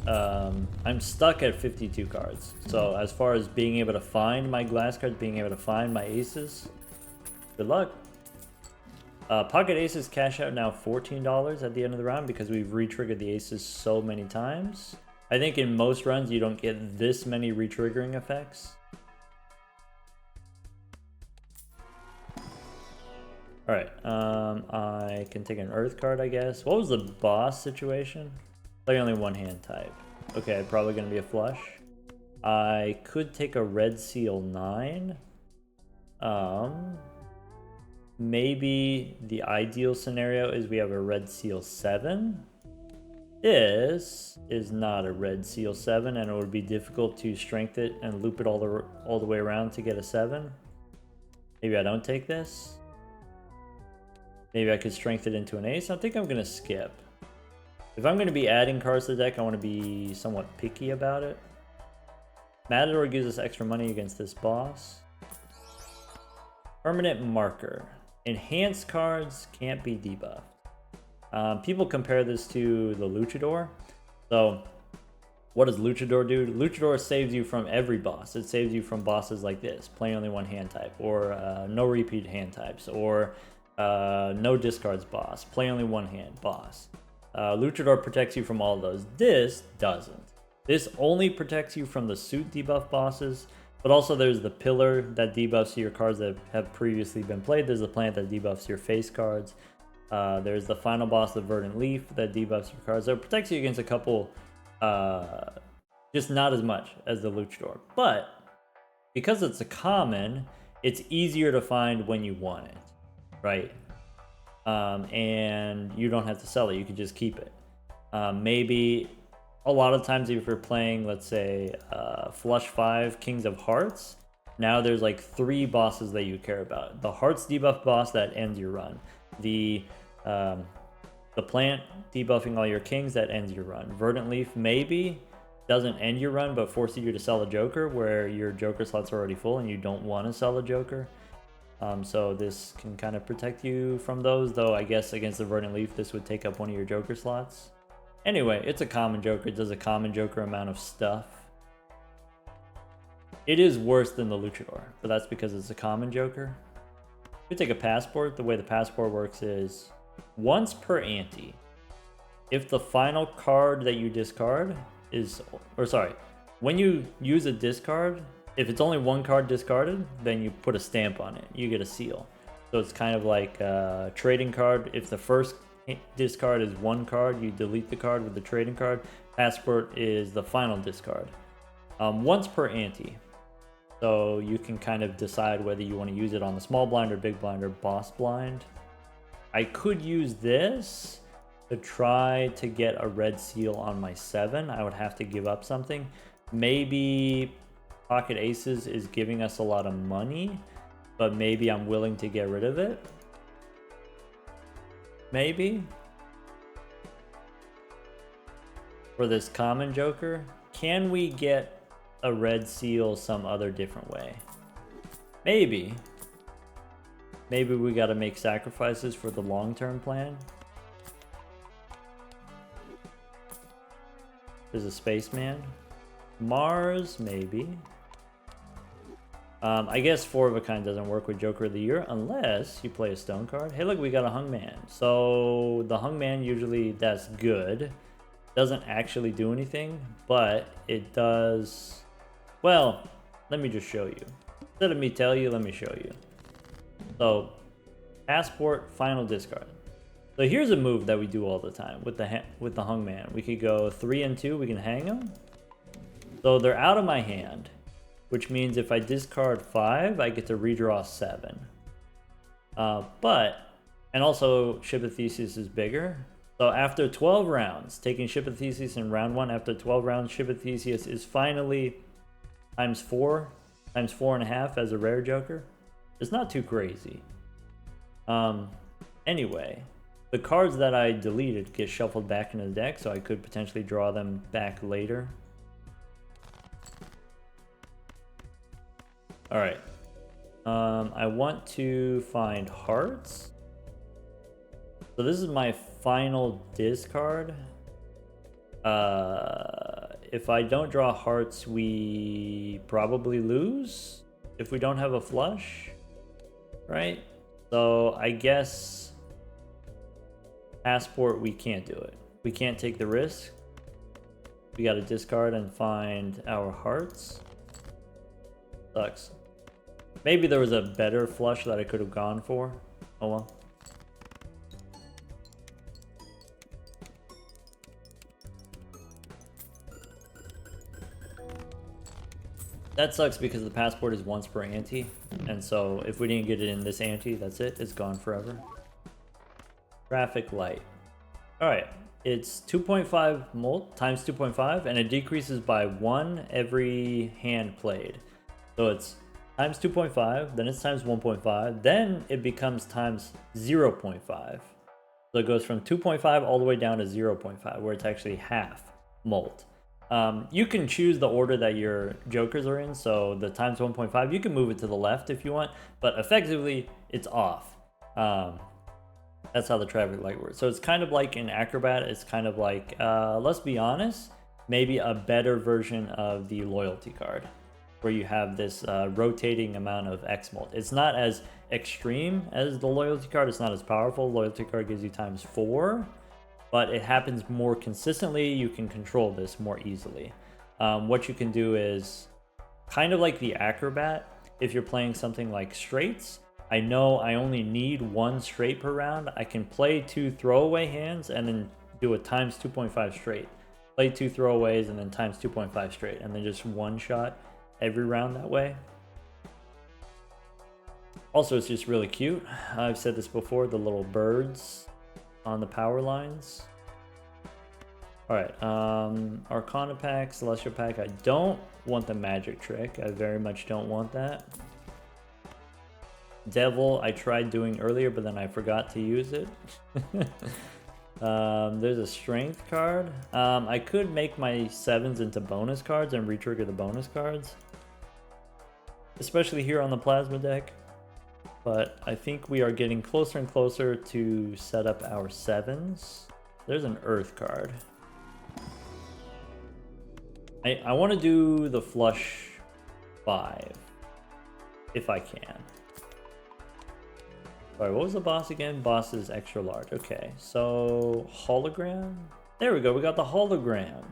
I'm stuck at 52 cards. So as far as being able to find my glass cards, being able to find my aces, good luck. Pocket aces cash out now $14 at the end of the round because we've re-triggered the aces so many times. I think in most runs you don't get this many re-triggering effects. Alright, I can take an Earth card, I guess. What was the boss situation? Like only one hand type. Okay, probably gonna be a flush. I could take a Red Seal 9. Maybe the ideal scenario is we have a Red Seal 7. This is not a Red Seal 7, and it would be difficult to strength it and loop it all the way around to get a 7. Maybe I don't take this. Maybe I could strengthen it into an ace. I think I'm going to skip. If I'm going to be adding cards to the deck, I want to be somewhat picky about it. Matador gives us extra money against this boss. Permanent marker. Enhanced cards can't be debuffed. People compare this to the Luchador. So, what does Luchador do? Luchador saves you from every boss. It saves you from bosses like this, playing only one hand type, or no repeat hand types, or no discards boss, play only one hand boss. Luchador protects you from all of those. This doesn't. This only protects you from the suit debuff bosses, but also there's the pillar that debuffs your cards that have previously been played. There's the plant that debuffs your face cards. There's the final boss, the Verdant Leaf, that debuffs your cards. So it protects you against a couple, just not as much as the Luchador. But because it's a common, it's easier to find when you want it. Right, and you don't have to sell it, you can just keep it. Maybe a lot of times if you're playing, let's say, Flush 5 Kings of Hearts, now there's like 3 bosses that you care about. The Hearts debuff boss that ends your run. The plant debuffing all your kings that ends your run. Verdant Leaf maybe doesn't end your run, but forces you to sell a Joker where your Joker slots are already full and you don't want to sell a Joker. So this can kind of protect you from those, though I guess against the Verdant Leaf this would take up one of your Joker slots. Anyway, it's a common joker. It does a common joker amount of stuff. It is worse than the luchador, but that's because it's a common joker. You take a passport. The way the passport works is once per ante. If the final card that you discard is, or sorry, when you use a discard, if it's only one card discarded, then you put a stamp on it. You get a seal. So it's kind of like a trading card. If the first discard is one card, you delete the card with the trading card. Passport is the final discard. Once per ante. So you can kind of decide whether you want to use it on the small blind or big blind or boss blind. I could use this to try to get a red seal on my 7. I would have to give up something. Maybe Pocket Aces is giving us a lot of money, but maybe I'm willing to get rid of it. Maybe. For this common joker, can we get a red seal some other different way? Maybe. Maybe we gotta make sacrifices for the long-term plan. There's a spaceman. Mars, maybe. I guess 4 of a kind doesn't work with Joker of the Year unless you play a stone card. Hey, look, we got a hungman. So the hungman usually, that's good. Doesn't actually do anything, but it does. Well, let me just show you. Instead of me tell you, let me show you. So, passport, final discard. So here's a move that we do all the time with the hungman. We could go 3 and 2. We can hang them. So they're out of my hand, which means if I discard 5, I get to redraw 7. And also Ship of Theseus is bigger. So after 12 rounds, taking Ship of Theseus in round 1, after 12 rounds, Ship of Theseus is finally times 4, times 4.5 as a rare joker. It's not too crazy. Anyway, the cards that I deleted get shuffled back into the deck, so I could potentially draw them back later. Alright. I want to find hearts. So this is my final discard. If I don't draw hearts, we probably lose. If we don't have a flush. Right? So I guess passport, we can't do it. We can't take the risk. We gotta discard and find our hearts. Sucks. Maybe there was a better flush that I could have gone for. Oh well. That sucks because the passport is once per ante. And so if we didn't get it in this ante, that's it. It's gone forever. Traffic light. Alright. It's 2.5 molt times 2.5 and it decreases by 1 every hand played. So it's times 2.5, then it's times 1.5, then it becomes times 0.5. So it goes from 2.5 all the way down to 0.5, where it's actually half molt. You can choose the order that your jokers are in, so the times 1.5, you can move it to the left if you want, but effectively, it's off. That's how the traffic light works. So it's kind of like an acrobat, it's kind of like, let's be honest, maybe a better version of the loyalty card, where you have this rotating amount of X molt. It's not as extreme as the loyalty card, it's not as powerful. Loyalty card gives you times 4, but it happens more consistently. You can control this more easily. What you can do is kind of like the acrobat. If you're playing something like straights, I know I only need 1 straight per round. I can play 2 throwaway hands and then do a times 2.5 straight. Play 2 throwaways and then times 2.5 straight, and then just one shot every round that way. Also, it's just really cute. I've said this before, the little birds on the power lines. Alright, Arcana pack, Celestial pack. I don't want the magic trick. I very much don't want that. Devil, I tried doing earlier, but then I forgot to use it. There's a strength card. I could make my 7s into bonus cards and retrigger the bonus cards, especially here on the plasma deck. But I think we are getting closer and closer to set up our 7s. There's an earth card. I want to do the flush 5 if I can. Alright, what was the boss again? Boss is extra large. Okay, so hologram. There we go. We got the hologram.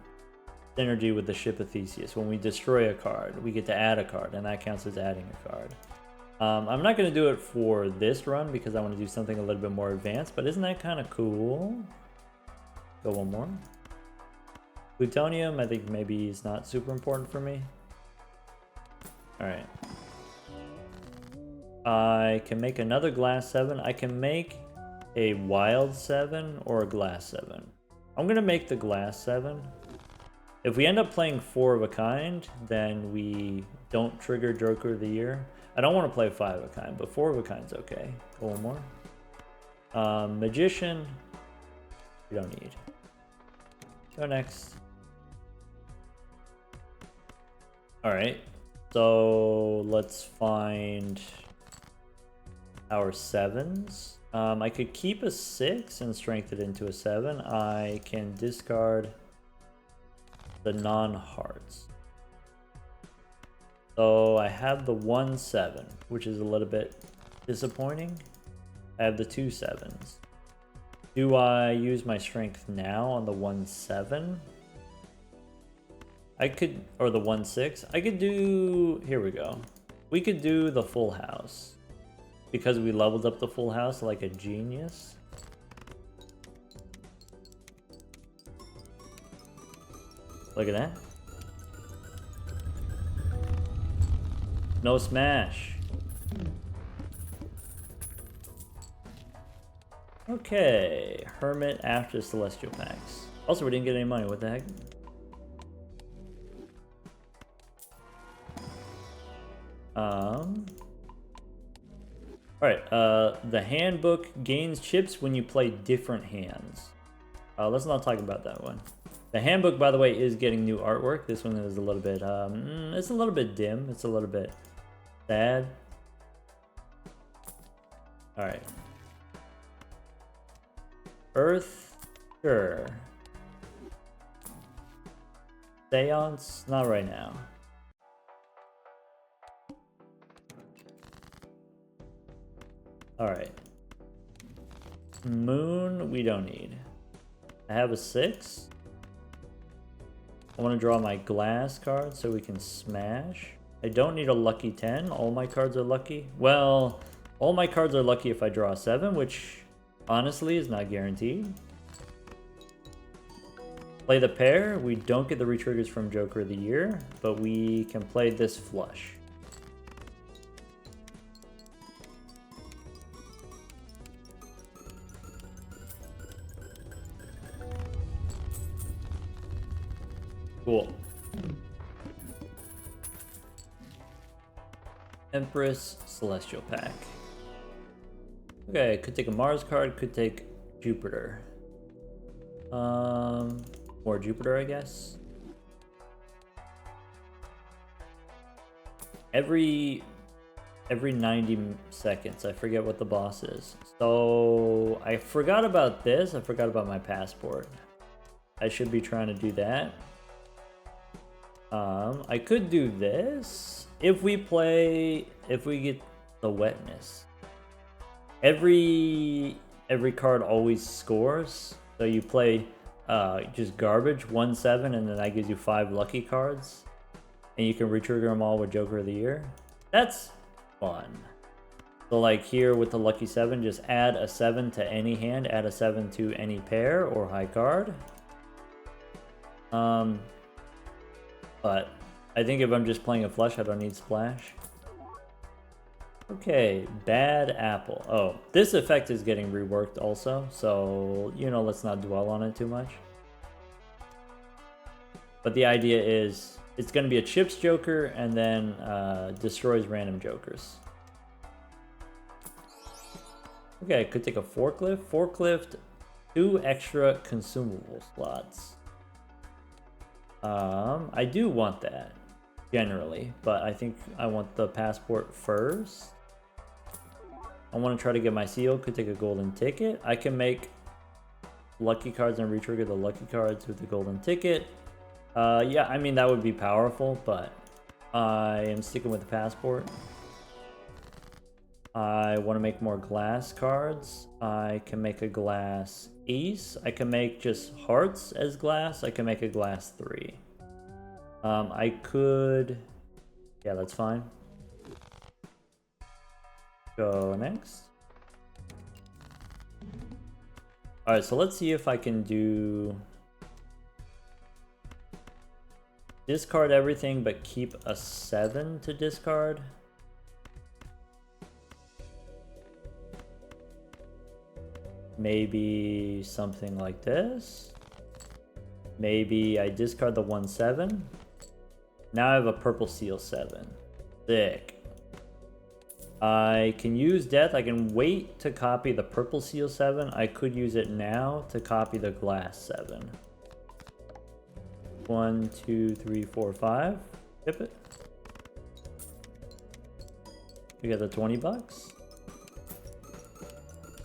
Synergy with the ship of Theseus. When we destroy a card, we get to add a card, and that counts as adding a card. I'm not going to do it for this run because I want to do something a little bit more advanced, but isn't that kind of cool? Go one more. Plutonium, I think maybe is not super important for me. Alright. I can make another glass 7. I can make a wild 7 or a glass 7. I'm going to make the glass 7. If we end up playing 4 of a kind, then we don't trigger Joker of the Year. I don't want to play 5 of a kind, but 4 of a kind's okay. Go one more. Magician, we don't need. Go next. Alright, so let's find our 7s. I could keep a 6 and strengthen it into a 7. I can discard the non-hearts. So I have the 1-7, which is a little bit disappointing. I have the 2 7s. Do I use my strength now on the 1-7? I could, or the 1-6. I could do, here we go. We could do the full house. Because we leveled up the full house like a genius. Look at that. No smash. Okay, Hermit after Celestial Packs. Also, we didn't get any money. What the heck? Alright, the handbook gains chips when you play different hands. Let's not talk about that one. The handbook, by the way, is getting new artwork. This one is a little bit, it's a little bit dim. It's a little bit sad. Alright. Earth, sure. Seance, not right now. Alright. Moon, we don't need. I have a 6. I want to draw my glass card so we can smash. I don't need a lucky 10. All my cards are lucky. Well, all my cards are lucky if I draw a 7, which honestly is not guaranteed. Play the pair. We don't get the retriggers from Joker of the Year, but we can play this flush. Cool. Empress Celestial Pack. Okay, could take a Mars card, could take Jupiter. More Jupiter, I guess. Every 90 seconds, I forget what the boss is. So I forgot about this. I forgot about my passport. I should be trying to do that. I could do this if we get the wetness. Every card always scores. So you play just garbage 1-7, and then that gives you 5 lucky cards, and you can retrigger them all with Joker of the Year. That's fun. So like here with the lucky 7, just add a 7 to any hand, add a 7 to any pair or high card. But I think if I'm just playing a flush, I don't need splash. Okay, bad apple. Oh, this effect is getting reworked also, so, you know, let's not dwell on it too much. But the idea is, it's going to be a chips joker and then destroys random jokers. Okay, could take a forklift. Forklift, 2 extra consumable slots. I do want that, generally, but I think I want the passport first. I want to try to get my seal, could take a golden ticket. I can make lucky cards and retrigger the lucky cards with the golden ticket. Yeah, I mean, that would be powerful, but I am sticking with the passport. I want to make more glass cards. I can make a glass ace. I can make just hearts as glass. I can make a glass 3. I could... Yeah, that's fine. Go next. Alright, so let's see if I can do... discard everything, but keep a 7 to discard. Maybe something like this. Maybe I discard the 1/7. Now I have a purple seal 7. Sick. I can use death. I can wait to copy the purple seal 7. I could use it now to copy the glass 7. 1, 2, 3, 4, 5. Tip it. We got the 20 bucks.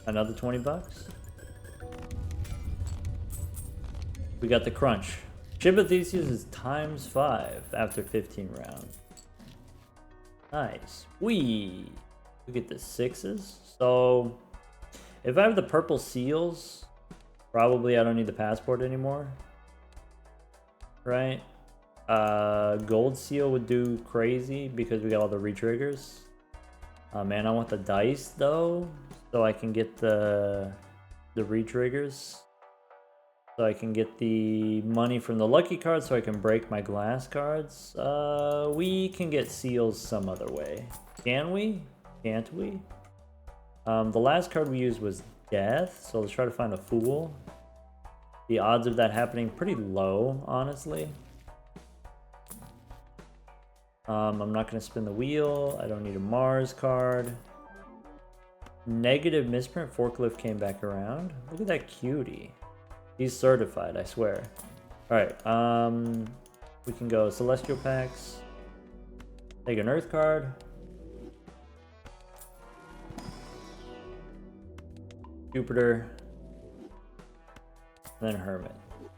Another 20 bucks. We got the crunch. Ship of Theseus is ×5 after 15 rounds. Nice. We get the 6s. So if I have the purple seals, probably I don't need the passport anymore. Right? Gold seal would do crazy because we got all the retriggers. Man, I want the dice though, so I can get the retriggers. So I can get the money from the lucky cards so I can break my glass cards. We can get seals some other way. Can we? Can't we? The last card we used was death, so let's try to find a fool. The odds of that happening pretty low, honestly. I'm not going to spin the wheel. I don't need a Mars card. Negative misprint. Forklift came back around. Look at that cutie. He's certified, I swear. Alright, we can go Celestial Packs. Take an Earth card. Jupiter. And then Hermit.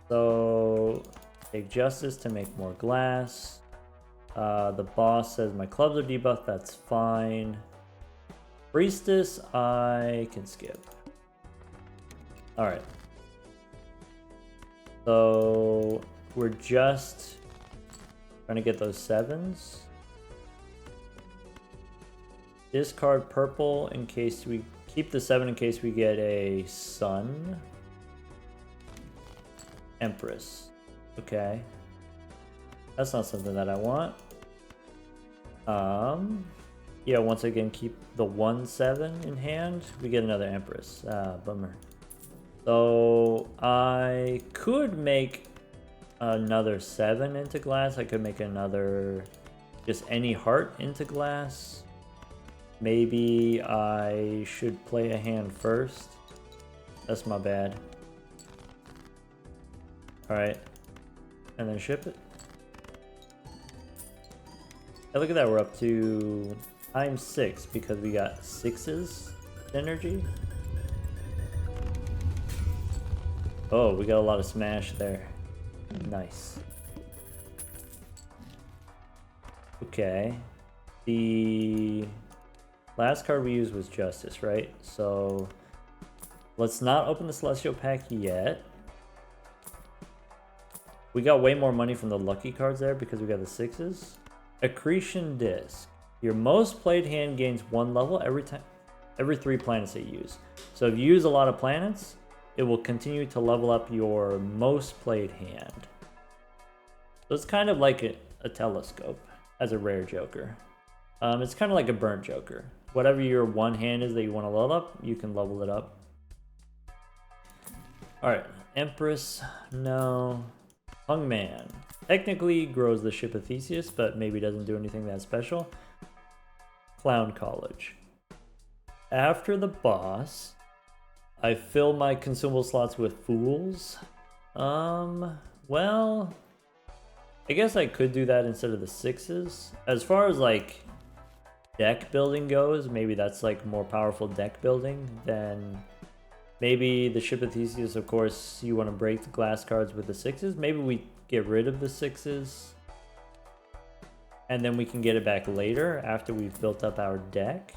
So, take Justice to make more glass. The boss says my clubs are debuffed, that's fine. Priestess, I can skip. Alright. So we're just trying to get those 7s. Discard purple in case we keep the 7 in case we get a sun. Empress. Okay. That's not something that I want. Yeah, once again keep the 1/7 in hand. We get another Empress. Bummer. So I could make another 7 into glass. I could make another just any heart into glass. Maybe I should play a hand first. That's my bad. Alright. And then ship it. Hey, look at that. We're up to ×6 because we got 6s synergy. Oh, we got a lot of smash there. Nice. Okay. The last card we used was Justice, right? So let's not open the Celestial Pack yet. We got way more money from the lucky cards there because we got the 6s. Accretion Disc. Your most played hand gains 1 level every 3 planets that you use. So if you use a lot of planets, it will continue to level up your most played hand. So it's kind of like a telescope as a rare joker. It's kind of like a burnt joker. Whatever your one hand is that you want to level up, you can level it up. Alright, Empress, no. Hungman. Technically grows the Ship of Theseus, but maybe doesn't do anything that special. Clown College. After the boss, I fill my consumable slots with fools. Well, I guess I could do that instead of the 6s. As far as like deck building goes, maybe that's like more powerful deck building than Maybe the Ship of Theseus, of course, you want to break the glass cards with the 6s. Maybe we get rid of the 6s. And then we can get it back later after we've built up our deck.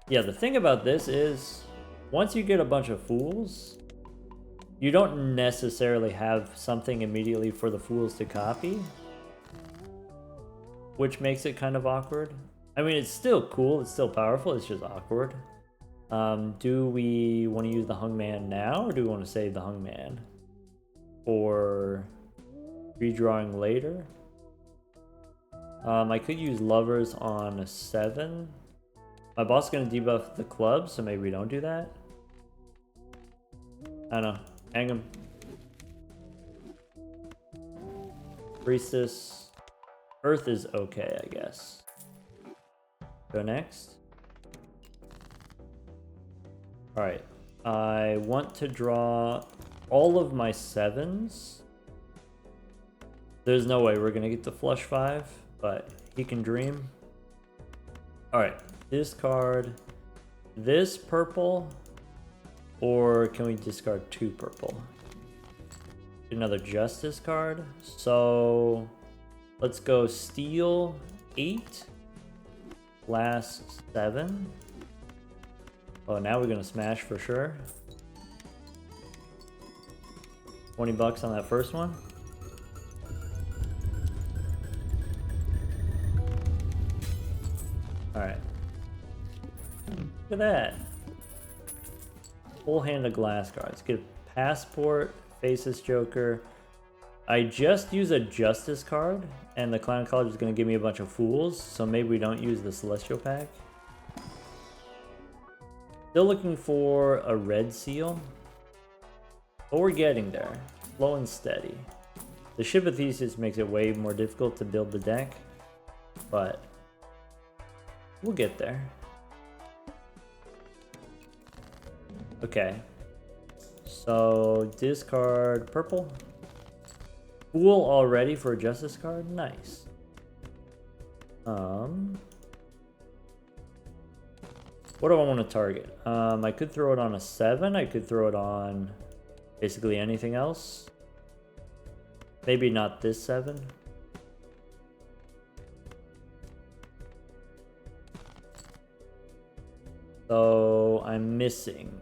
Yeah, the thing about this is, once you get a bunch of fools, you don't necessarily have something immediately for the fools to copy, which makes it kind of awkward. I mean, it's still cool, it's still powerful, it's just awkward. Do we want to use the Hungman now, or do we want to save the Hungman for redrawing later? I could use Lovers on a 7. My boss is going to debuff the club, so maybe we don't do that. I don't know. Hang him. Priestess. Earth is okay, I guess. Go next. Alright. I want to draw all of my 7s. There's no way we're going to get to flush 5, but he can dream. Alright. Discard this purple, or can we discard 2 purple? Another Justice card. So let's go Steel 8, last 7. Oh, now we're gonna smash for sure. 20 bucks on that first one. All right. Look at that. Full hand of glass cards. Get a Passport, Faceless Joker. I just use a Justice card, and the Clown College is going to give me a bunch of Fools, so maybe we don't use the Celestial pack. Still looking for a red seal, but we're getting there. Slow and steady. The Ship of Theseus makes it way more difficult to build the deck, but we'll get there. Okay, so discard purple. Fool already for a Justice card? Nice. What do I want to target? I could throw it on a 7. I could throw it on basically anything else. Maybe not this 7. So I'm missing.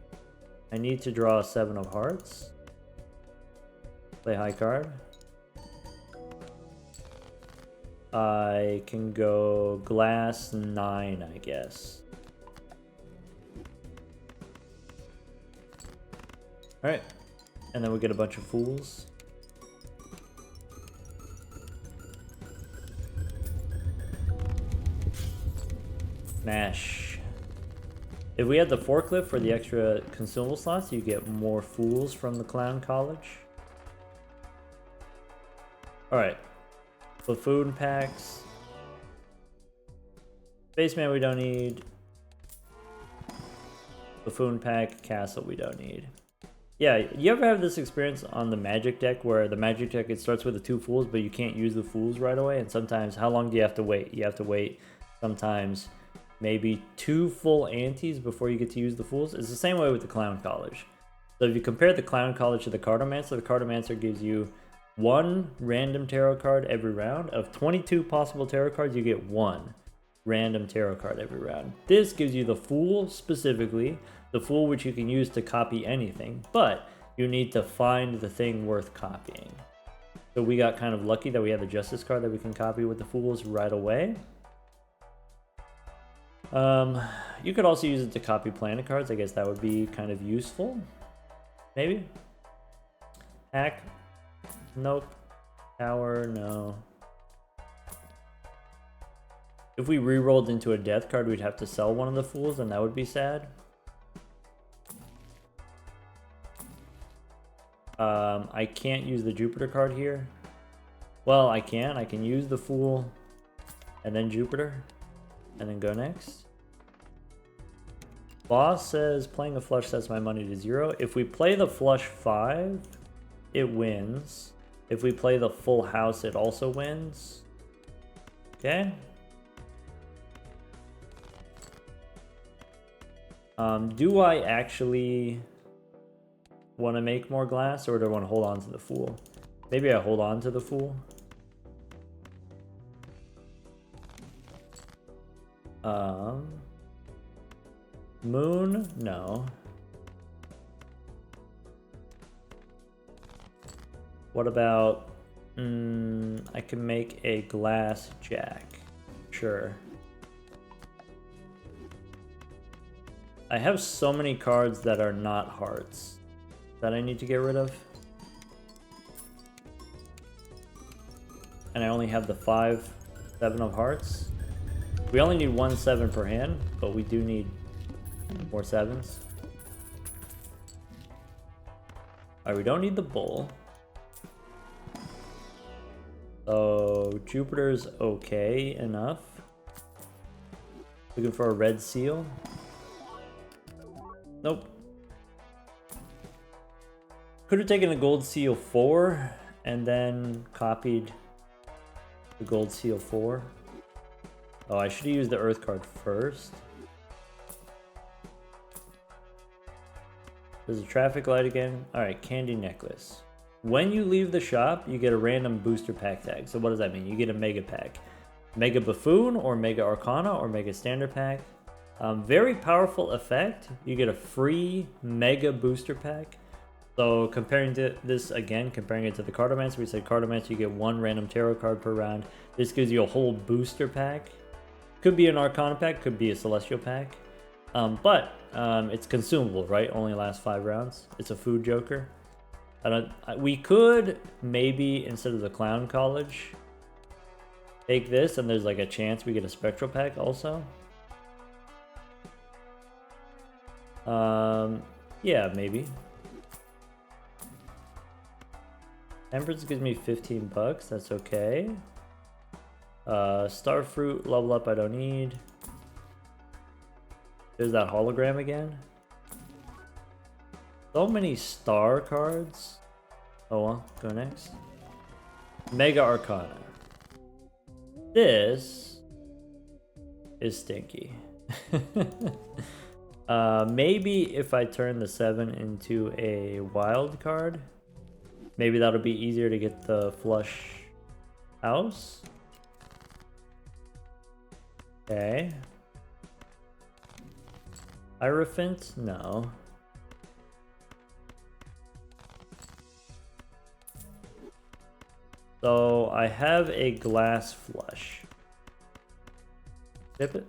I need to draw a 7 of hearts. Play high card. I can go glass 9, I guess. Alright. And then we get a bunch of fools. Smash. If we had the forklift for the extra consumable slots, you get more fools from the Clown College. Alright. Buffoon packs. Spaceman we don't need. Buffoon pack, Castle we don't need. Yeah, you ever have this experience on the Magic deck where the Magic deck, it starts with the 2 fools, but you can't use the fools right away? And sometimes, how long do you have to wait? You have to wait sometimes maybe 2 full antes before you get to use the fools. It's the same way with the Clown College. So if you compare the Clown College to the Cartomancer, the Cartomancer gives you 1 random tarot card every round. Of 22 possible tarot cards, you get 1 random tarot card every round. This gives you the Fool specifically, the Fool which you can use to copy anything, but you need to find the thing worth copying. So we got kind of lucky that we have the Justice card that we can copy with the Fools right away. You could also use it to copy planet cards. I guess that would be kind of useful. Maybe. Hack. Nope. Tower. No. If we re-rolled into a death card, we'd have to sell one of the fools, and that would be sad. I can't use the Jupiter card here. Well, I can. I can use the fool and then Jupiter and then go next. Boss says playing a flush sets my money to 0. If we play the flush 5, it wins. If we play the full house, it also wins. Okay. Do I actually want to make more glass, or do I want to hold on to the Fool? Maybe I hold on to the Fool. Moon? No. What about... I can make a glass jack. Sure. I have so many cards that are not hearts that I need to get rid of. And I only have the 5, 7 of hearts. We only need 1 7 per hand, but we do need more 7s. Alright, we don't need the bull. So Jupiter's okay enough. Looking for a red seal. Nope. Could have taken a gold seal 4 and then copied the gold seal 4. Oh, I should have used the earth card first. There's a traffic light again. Alright, candy necklace. When you leave the shop, you get a random booster pack tag. So what does that mean? You get a mega pack. Mega Buffoon or Mega Arcana or Mega Standard pack. Very powerful effect. You get a free Mega Booster pack. So comparing to this again, comparing it to the Cartomancer, we said Cartomancer you get 1 random tarot card per round. This gives you a whole booster pack. Could be an Arcana pack, could be a Celestial pack. But it's consumable, right? Only lasts 5 rounds. It's a food joker. We could maybe, instead of the Clown College, take this and there's like a chance we get a Spectral pack also. Yeah, maybe. Temperance gives me 15 bucks, that's okay. Starfruit, level up I don't need. There's that hologram again. So many star cards. Oh well, go next. Mega Arcana. This is stinky. Maybe if I turn the 7 into a wild card, maybe that'll be easier to get the flush house. Okay. Hierophant? No. So I have a glass flush. Dip it.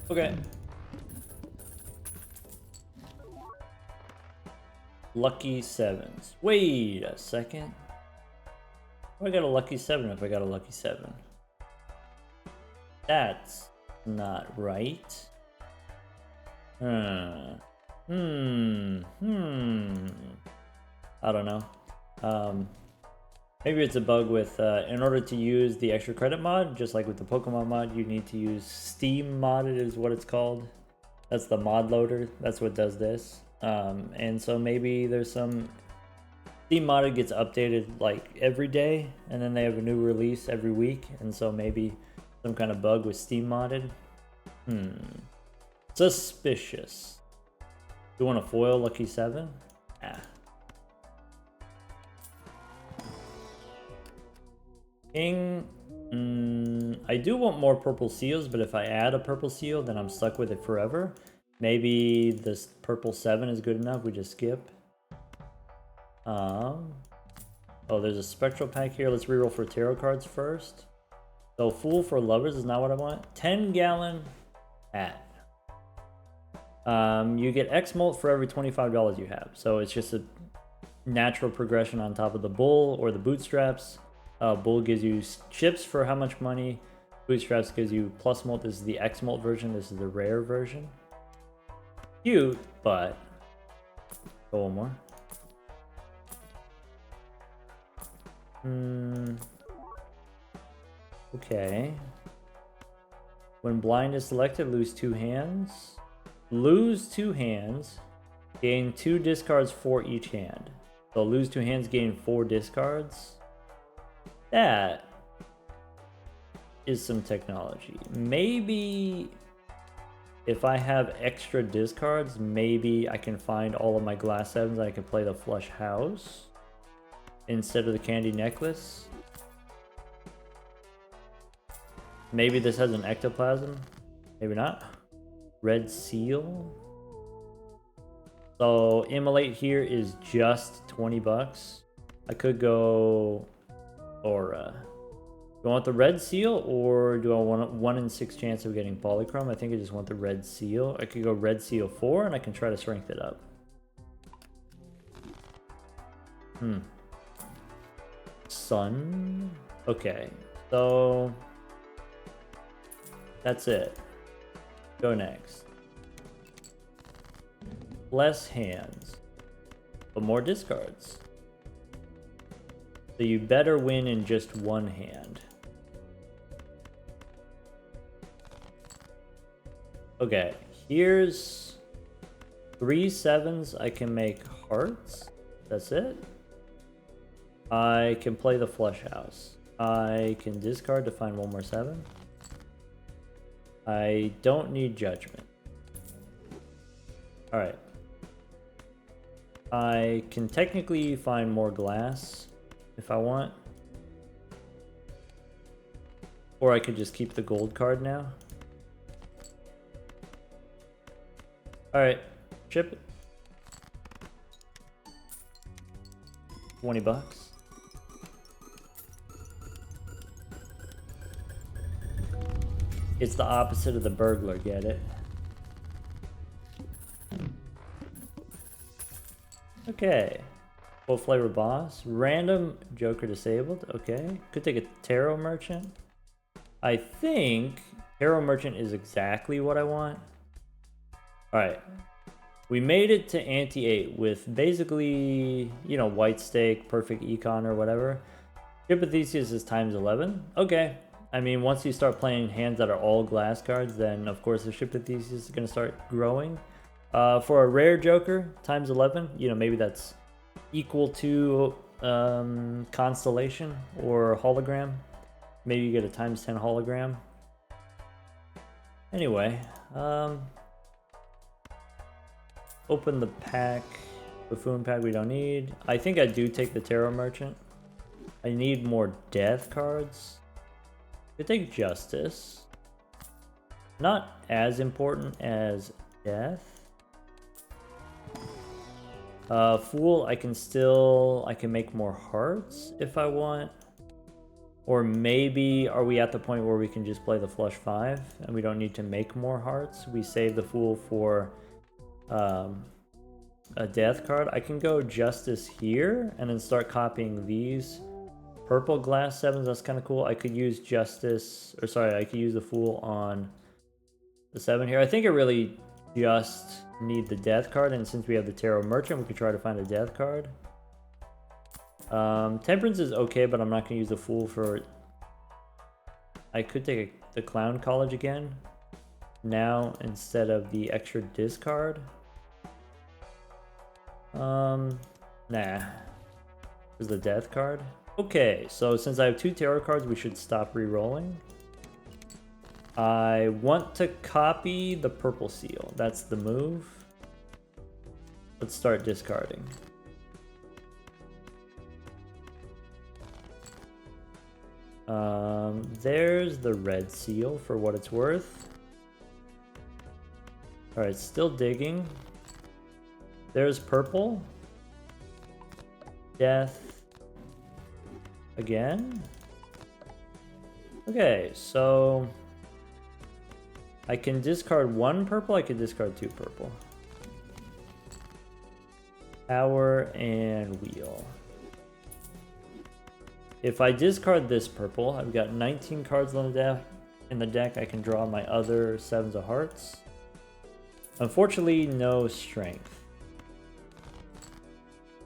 Okay. Lucky 7s. Wait a second. I got a lucky 7 if I got a lucky 7. That's not right. I don't know. Maybe it's a bug with, in order to use the extra credit mod, just like with the Pokemon mod, you need to use Steam modded is what it's called. That's the mod loader. That's what does this. And so maybe there's some Steam modded gets updated like every day, and then they have a new release every week, and so maybe some kind of bug with Steam modded. Suspicious. You want a foil lucky 7? Ah. King. I do want more purple seals, but if I add a purple seal, then I'm stuck with it forever. Maybe this purple 7 is good enough. We just skip. Oh, there's a spectral pack here. Let's reroll for tarot cards first. So Fool for lovers is not what I want. 10-gallon hat. You get X molt for every $25 you have. So it's just a natural progression on top of the bull or the bootstraps. Bull gives you chips for how much money. Bootstraps gives you plus molt. This is the X molt version. This is the rare version. Cute, but go one more. Okay. When blind is selected, lose 2 hands. Lose 2 hands. Gain 2 discards for each hand. So lose 2 hands, gain 4 discards. That is some technology. Maybe if I have extra discards, maybe I can find all of my glass 7s and I can play the flush house instead of the candy necklace. Maybe this has an ectoplasm. Maybe not. Red seal. So immolate here is just 20 bucks. I could go aura. Do I want the red seal or do I want a 1 in 6 chance of getting polychrome? I think I just want the red seal. I could go red seal 4 and I can try to strength it up. Sun. Okay, so that's it. Go next. Less hands, but more discards. So you better win in just 1 hand. Okay, here's 3 7s. I can make hearts. That's it. I can play the flush house. I can discard to find 1 more 7. I don't need judgment. Alright. I can technically find more glass if I want. Or I could just keep the gold card now. Alright, ship it. 20 bucks. It's the opposite of the burglar, get it? Okay. Full flavor boss. Random Joker disabled. Okay. Could take a tarot merchant. I think tarot merchant is exactly what I want. Alright. We made it to ante 8 with basically, you know, white stake, perfect econ or whatever. Ship of Theseus is times 11. Okay. I mean, once you start playing hands that are all glass cards, then of course the Ship of Theseus is going to start growing. For a rare Joker, times 11, you know, maybe that's equal to Constellation or Hologram. Maybe you get a times 10 hologram. Anyway, open the pack. Buffoon pack we don't need. I think I do take the Tarot Merchant. I need more death cards. Could take Justice. Not as important as Death. Fool, I can make more hearts if I want. Or maybe, are we at the point where we can just play the flush 5 and we don't need to make more hearts? We save the Fool for a death card. I can go Justice here and then start copying these purple glass 7s. That's kind of cool. I could use Justice, or sorry, I could use the Fool on the 7 here. I think I really just need the death card, and since we have the Tarot Merchant, we could try to find a death card. Temperance is okay, but I'm not going to use the Fool for... I could take the Clown College again now instead of the extra discard. Nah. Is the death card. Okay, so since I have 2 tarot cards, we should stop re-rolling. I want to copy the purple seal. That's the move. Let's start discarding. There's the red seal for what it's worth. Alright, still digging. There's purple. Death. Again. Okay, so I can discard 1 purple, I can discard 2 purple. Power and wheel. If I discard this purple, I've got 19 cards on the deck. I can draw my other 7s of hearts. Unfortunately, no strength.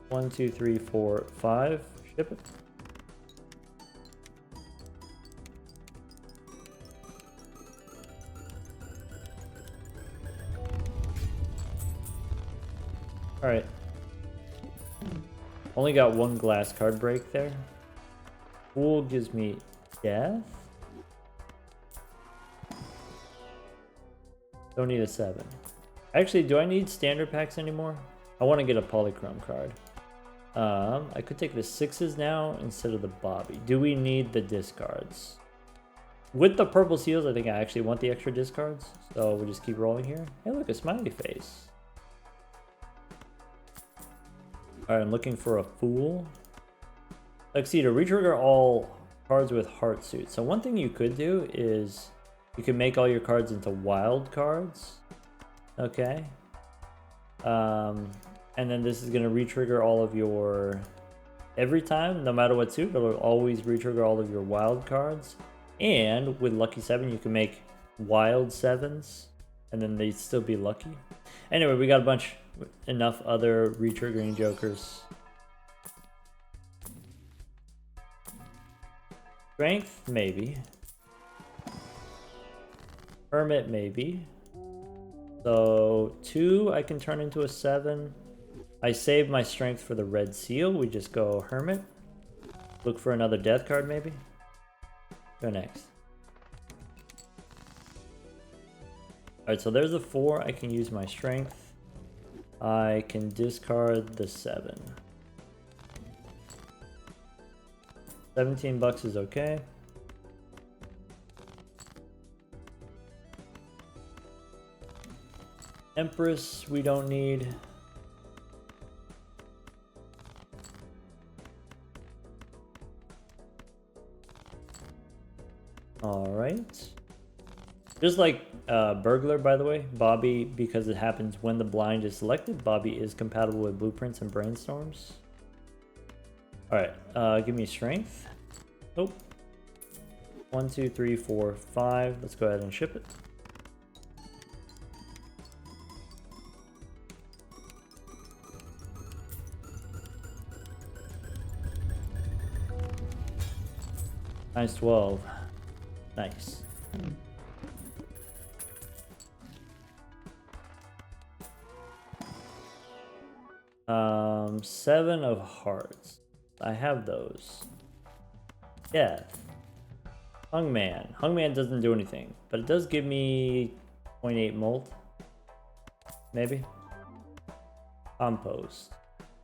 1, 2, 3, 4, 5. Ship it. Alright. Only got one glass card break there. Fool gives me death. Don't need a 7. Actually, do I need standard packs anymore? I want to get a polychrome card. I could take the 6s now instead of the Bobby. Do we need the discards? With the purple seals, I think I actually want the extra discards. So we'll just keep rolling here. Hey, look, a smiley face. Alright, I'm looking for a Fool. Tuxedo, retrigger all cards with heart suit. So one thing you could do is you can make all your cards into wild cards. Okay. And then this is going to retrigger all of your... Every time, no matter what suit, it'll always retrigger all of your wild cards. And with Lucky 7, you can make wild 7s. And then they'd still be lucky. Anyway, we got enough other retriggering jokers. Strength, maybe. Hermit, maybe. So 2, I can turn into a 7. I save my strength for the red seal. We just go Hermit. Look for another death card, maybe. Go next. Alright, so there's a 4. I can use my strength. I can discard the 7. 17 bucks is okay. Empress, we don't need. Alright. Just like Burglar, by the way, Bobby, because it happens when the blind is selected, Bobby is compatible with Blueprints and Brainstorms. Alright, give me Strength. Oh. 1, 2, 3, 4, 5. Let's go ahead and ship it. Nice 12. Nice. 7 of hearts. I have those. Death. Hungman. Hungman doesn't do anything, but it does give me 0.8 molt. Maybe. Compost.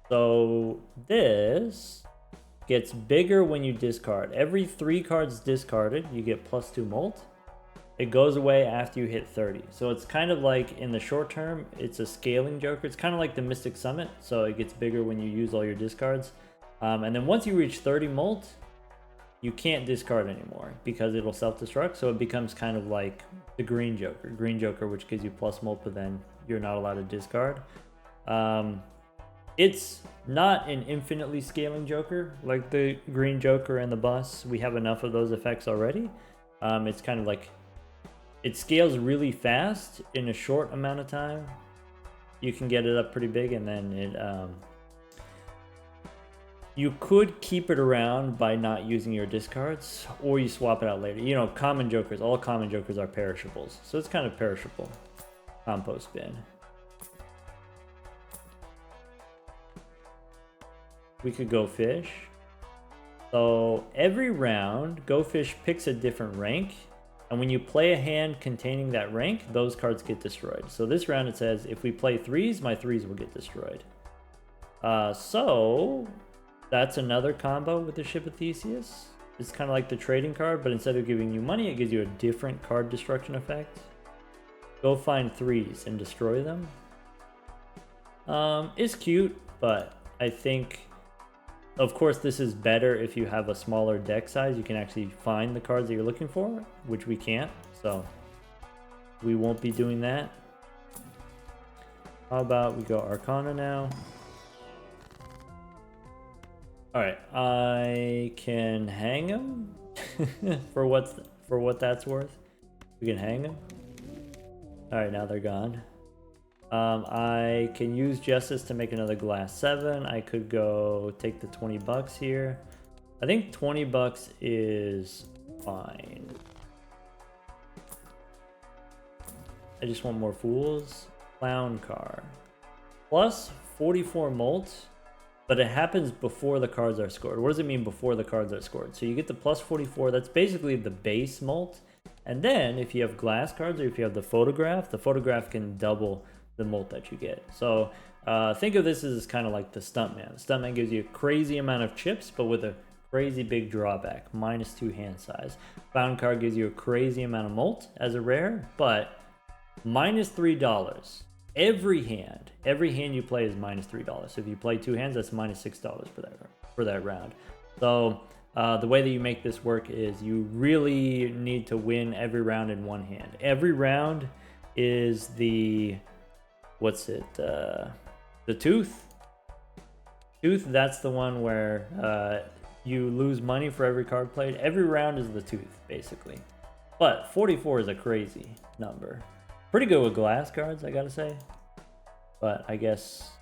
So this gets bigger when you discard. Every 3 cards discarded, you get +2 molt. It goes away after you hit 30. So it's kind of like, in the short term, it's a scaling joker. It's kind of like the Mystic Summit, so it gets bigger when you use all your discards. And then once you reach 30 molt, you can't discard anymore because it'll self-destruct. So it becomes kind of like the green joker. Green joker, which gives you plus molt, but then you're not allowed to discard. It's not an infinitely scaling joker like the green joker and the bus. We have enough of those effects already. It's kind of like, it scales really fast in a short amount of time. You can get it up pretty big, and then it you could keep it around by not using your discards, or you swap it out later. You know, common jokers, all common jokers are perishables, so it's kind of perishable. Compost bin. We could go fish. So every round, Go Fish picks a different rank, and when you play a hand containing that rank, those cards get destroyed. So this round it says, if we play 3s, my 3s will get destroyed. So that's another combo with the Ship of Theseus. It's kind of like the trading card, but instead of giving you money, it gives you a different card destruction effect. Go find 3s and destroy them. It's cute, but I think, of course, this is better if you have a smaller deck size. You can actually find the cards that you're looking for, which we can't, so we won't be doing that. How about we go Arcana now? Alright, I can hang him for what that's worth. We can hang him. Alright, now they're gone. I can use Justice to make another glass 7. I could go take the 20 bucks here. I think 20 bucks is fine. I just want more fools. Clown car. Plus 44 molt. but it happens before the cards are scored. What does it mean before the cards are scored? So you get the plus 44, that's basically the base molt. And then if you have glass cards or if you have the photograph can double the molt that you get. So think of this as kind of like the Stuntman. The Stuntman gives you a crazy amount of chips, but with a crazy big drawback, -2 hand size. Found card gives you a crazy amount of molt as a rare, but -$3. Every hand you play is -$3. So if you play 2 hands, that's -$6 for that round. So the way that you make this work is you really need to win every round in one hand. Every round is the, what's it, the tooth. That's the one where you lose money for every card played. Every round is the tooth, basically. But 44 is a crazy number. Pretty good with glass cards, I gotta say. But I guess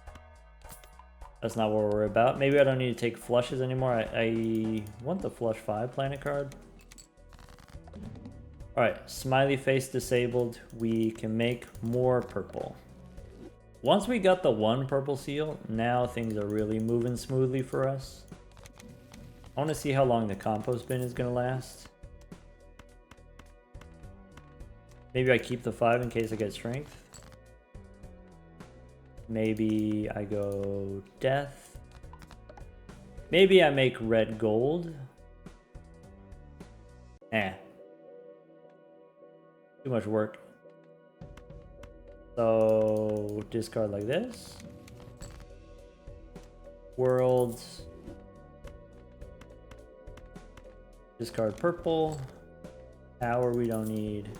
that's not what we're about. Maybe I don't need to take flushes anymore. I want the flush 5 planet card. Alright, smiley face disabled. We can make more purple. Once we got the 1 purple seal, now things are really moving smoothly for us. I want to see how long the compost bin is going to last. Maybe I keep the 5 in case I get strength. Maybe I go death. Maybe I make red gold. Too much work. So discard like this. Worlds. Discard purple. Power we don't need.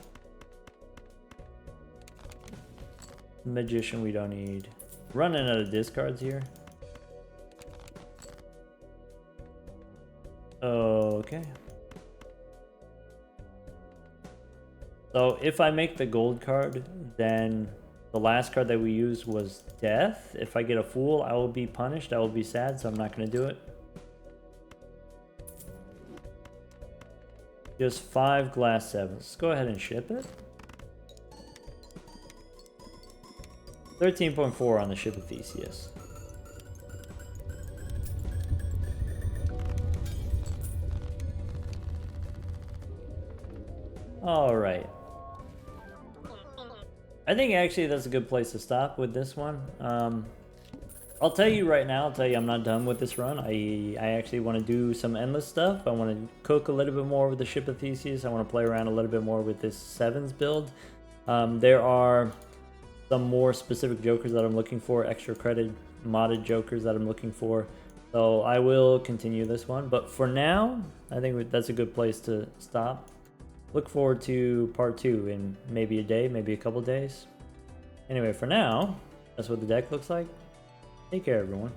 Magician we don't need. Running out of discards here. Okay. So if I make the gold card, then the last card that we used was death. If I get a fool, I will be punished. I will be sad, so I'm not going to do it. Just 5 glass 7s. Let's go ahead and ship it. 13.4 on the ship of Theseus. Alright. I think actually that's a good place to stop with this one. I'll tell you right now, I'm not done with this run. I actually want to do some endless stuff. I want to cook a little bit more with the ship of Theseus. I want to play around a little bit more with this 7s build. There are some more specific jokers that I'm looking for, extra credit modded jokers that I'm looking for. So I will continue this one. But for now, I think that's a good place to stop. Look forward to part 2 in maybe a day, maybe a couple days. Anyway, for now, that's what the deck looks like. Take care, everyone.